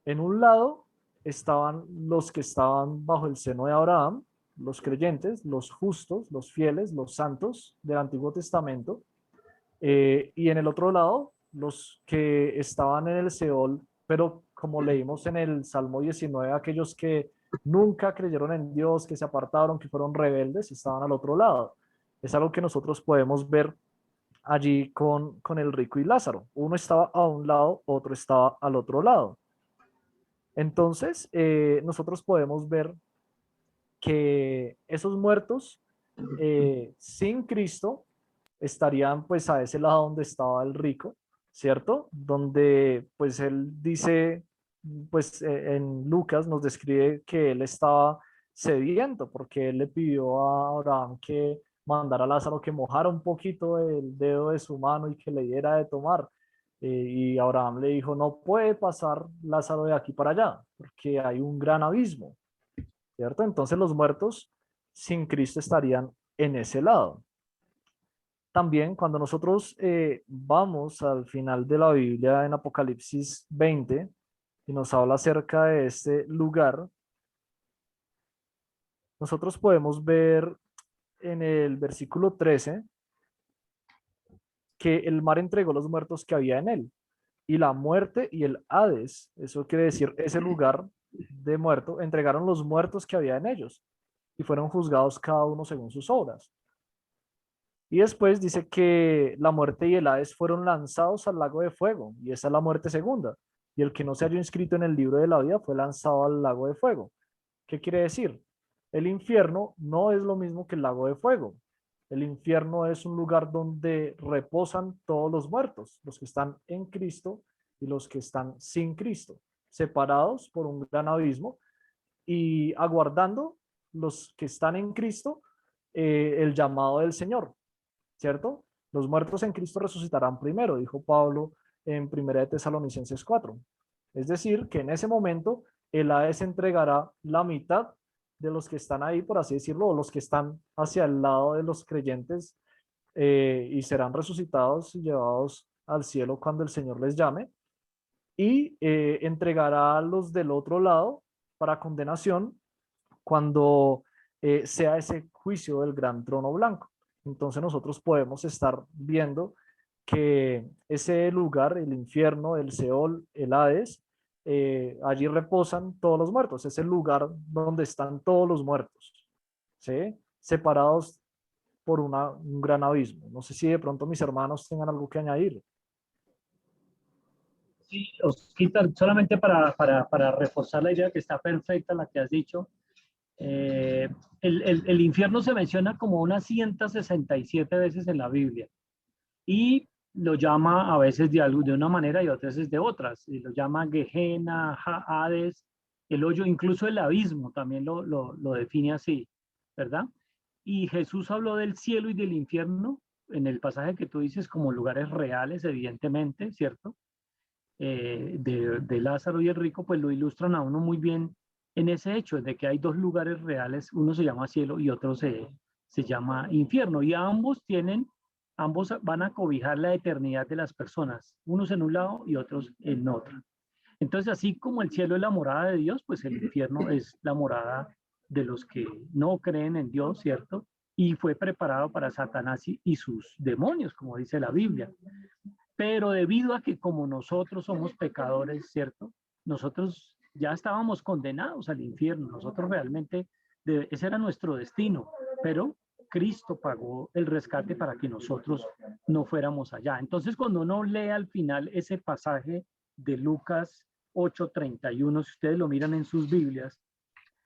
En un lado estaban los que estaban bajo el seno de Abraham, los creyentes, los justos, los fieles, los santos del Antiguo Testamento, y en el otro lado los que estaban en el Seol, pero como leímos en el Salmo 19, aquellos que nunca creyeron en Dios, que se apartaron, que fueron rebeldes, estaban al otro lado. Es algo que nosotros podemos ver allí con el rico y Lázaro. Uno estaba a un lado, otro estaba al otro lado. Entonces, nosotros podemos ver que esos muertos sin Cristo estarían pues a ese lado donde estaba el rico, ¿cierto? Donde pues él dice, pues en Lucas nos describe que él estaba sediento porque él le pidió a Abraham que mandara a Lázaro que mojara un poquito el dedo de su mano y que le diera de tomar. Y Abraham le dijo: no puede pasar Lázaro de aquí para allá porque hay un gran abismo, ¿cierto? Entonces los muertos sin Cristo estarían en ese lado. También cuando nosotros vamos al final de la Biblia en Apocalipsis 20 y nos habla acerca de este lugar, nosotros podemos ver en el versículo 13 que el mar entregó los muertos que había en él, y la muerte y el Hades, eso quiere decir ese lugar de muerto, entregaron los muertos que había en ellos y fueron juzgados cada uno según sus obras. Y después dice que la muerte y el Hades fueron lanzados al lago de fuego, y esa es la muerte segunda. Y el que no se halló inscrito en el libro de la vida fue lanzado al lago de fuego. ¿Qué quiere decir? El infierno no es lo mismo que el lago de fuego. El infierno es un lugar donde reposan todos los muertos, los que están en Cristo y los que están sin Cristo, separados por un gran abismo y aguardando los que están en Cristo el llamado del Señor, ¿cierto? Los muertos en Cristo resucitarán primero, dijo Pablo en 1 de Tesalonicenses 4. Es decir, que en ese momento el Hades entregará la mitad de los que están ahí, por así decirlo, o los que están hacia el lado de los creyentes, y serán resucitados y llevados al cielo cuando el Señor les llame, y entregará a los del otro lado para condenación cuando sea ese juicio del gran trono blanco. Entonces nosotros podemos estar viendo que ese lugar, el infierno, el Seol, el Hades, allí reposan todos los muertos. Es el lugar donde están todos los muertos, ¿sí? Separados por un gran abismo. No sé si de pronto mis hermanos tengan algo que añadir. Sí, Osquita, solamente para reforzar la idea, que está perfecta la que has dicho. El infierno se menciona como unas 167 veces en la Biblia, y lo llama a veces de una manera y otras veces de otras, y lo llama Gehenna, Hades, el hoyo, incluso el abismo también lo define así, ¿verdad? Y Jesús habló del cielo y del infierno en el pasaje que tú dices como lugares reales, evidentemente, ¿cierto? De Lázaro y el rico, pues lo ilustran a uno muy bien en ese hecho de que hay dos lugares reales, uno se llama cielo y otro se llama infierno, y ambos van a cobijar la eternidad de las personas, unos en un lado y otros en otro. Entonces, así como el cielo es la morada de Dios, pues el infierno es la morada de los que no creen en Dios, ¿cierto? Y fue preparado para Satanás y sus demonios, como dice la Biblia. Pero debido a que como nosotros somos pecadores, ¿cierto? Nosotros ya estábamos condenados al infierno, nosotros realmente, ese era nuestro destino, pero Cristo pagó el rescate para que nosotros no fuéramos allá. Entonces, cuando uno lee al final ese pasaje de Lucas 8:31, si ustedes lo miran en sus Biblias,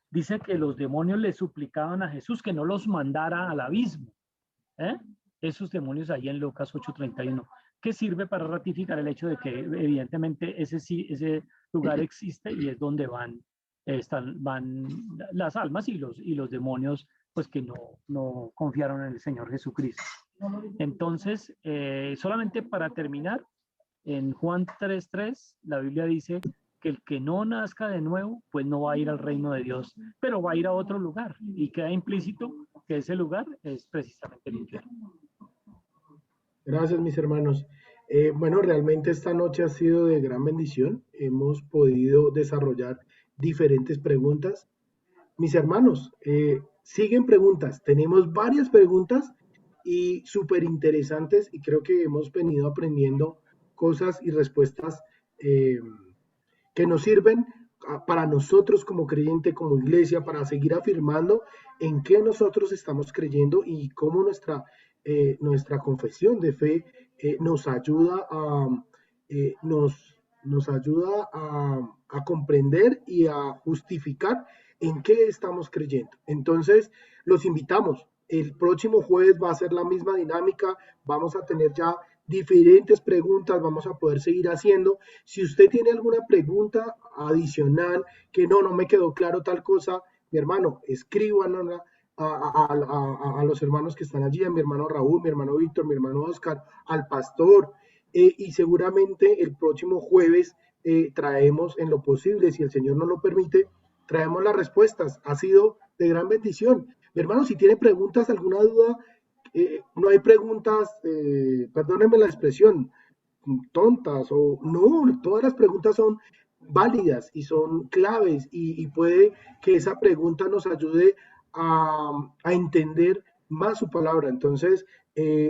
dice que los demonios le suplicaban a Jesús que no los mandara al abismo. Esos demonios ahí en Lucas 8:31, que sirve para ratificar el hecho de que evidentemente ese lugar existe y es donde van las almas y los demonios, pues que no confiaron en el Señor Jesucristo. Entonces, solamente para terminar, en Juan 3:3, la Biblia dice que el que no nazca de nuevo, pues no va a ir al reino de Dios, pero va a ir a otro lugar, y queda implícito que ese lugar es precisamente el infierno. Gracias, mis hermanos. Bueno, realmente esta noche ha sido de gran bendición. Hemos podido desarrollar diferentes preguntas. Mis hermanos, siguen preguntas. Tenemos varias preguntas y súper interesantes, y creo que hemos venido aprendiendo cosas y respuestas que nos sirven para nosotros como creyente, como iglesia, para seguir afirmando en qué nosotros estamos creyendo y cómo nuestra confesión de fe nos ayuda a comprender y a justificar en qué estamos creyendo. Entonces, los invitamos. El próximo jueves va a ser la misma dinámica. Vamos a tener ya diferentes preguntas, vamos a poder seguir haciendo. Si usted tiene alguna pregunta adicional, que no me quedó claro tal cosa, mi hermano, escríbanos a los hermanos que están allí, a mi hermano Raúl, mi hermano Víctor, mi hermano Oscar, al pastor, y seguramente el próximo jueves traemos, en lo posible, si el Señor nos lo permite, traemos las respuestas. Ha sido de gran bendición. Mi hermano, si tiene preguntas, alguna duda, no hay preguntas, perdónenme la expresión, tontas, o no, todas las preguntas son válidas y son claves, y puede que esa pregunta nos ayude a entender más su palabra. Entonces,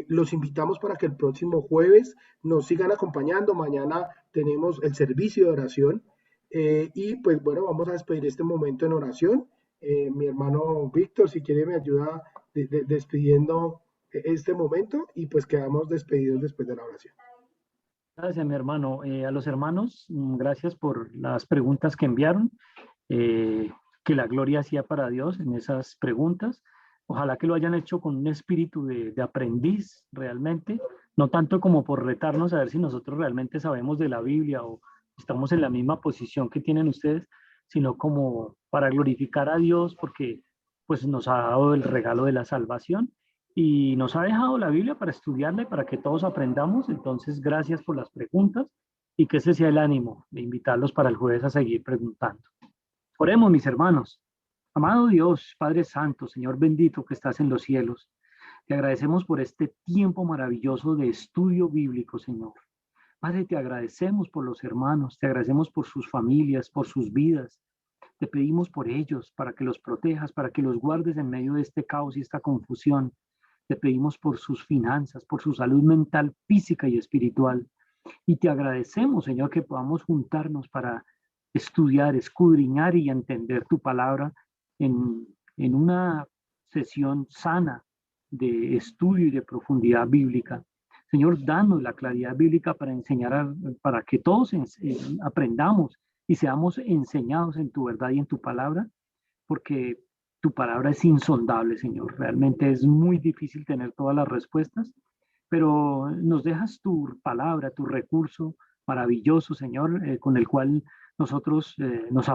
los invitamos para que el próximo jueves nos sigan acompañando. Mañana tenemos el servicio de oración, y pues bueno, vamos a despedir este momento en oración. Mi hermano Víctor, si quiere, me ayuda despidiendo este momento, y pues quedamos despedidos después de la oración. Gracias, mi hermano. A los hermanos, gracias por las preguntas que enviaron. Que la gloria sea para Dios en esas preguntas. Ojalá que lo hayan hecho con un espíritu de aprendiz realmente, no tanto como por retarnos a ver si nosotros realmente sabemos de la Biblia o estamos en la misma posición que tienen ustedes, sino como para glorificar a Dios, porque pues nos ha dado el regalo de la salvación y nos ha dejado la Biblia para estudiarla y para que todos aprendamos. Entonces, gracias por las preguntas, y que ese sea el ánimo de invitarlos para el jueves a seguir preguntando. Oremos, mis hermanos. Amado Dios, Padre Santo, Señor bendito que estás en los cielos, te agradecemos por este tiempo maravilloso de estudio bíblico, Señor. Padre, te agradecemos por los hermanos, te agradecemos por sus familias, por sus vidas. Te pedimos por ellos, para que los protejas, para que los guardes en medio de este caos y esta confusión. Te pedimos por sus finanzas, por su salud mental, física y espiritual. Y te agradecemos, Señor, que podamos juntarnos para estudiar, escudriñar y entender tu palabra en una sesión sana de estudio y de profundidad bíblica. Señor, danos la claridad bíblica para enseñar, para que todos aprendamos y seamos enseñados en tu verdad y en tu palabra, porque tu palabra es insondable, Señor. Realmente es muy difícil tener todas las respuestas, pero nos dejas tu palabra, tu recurso maravilloso, Señor, con el cual nosotros nos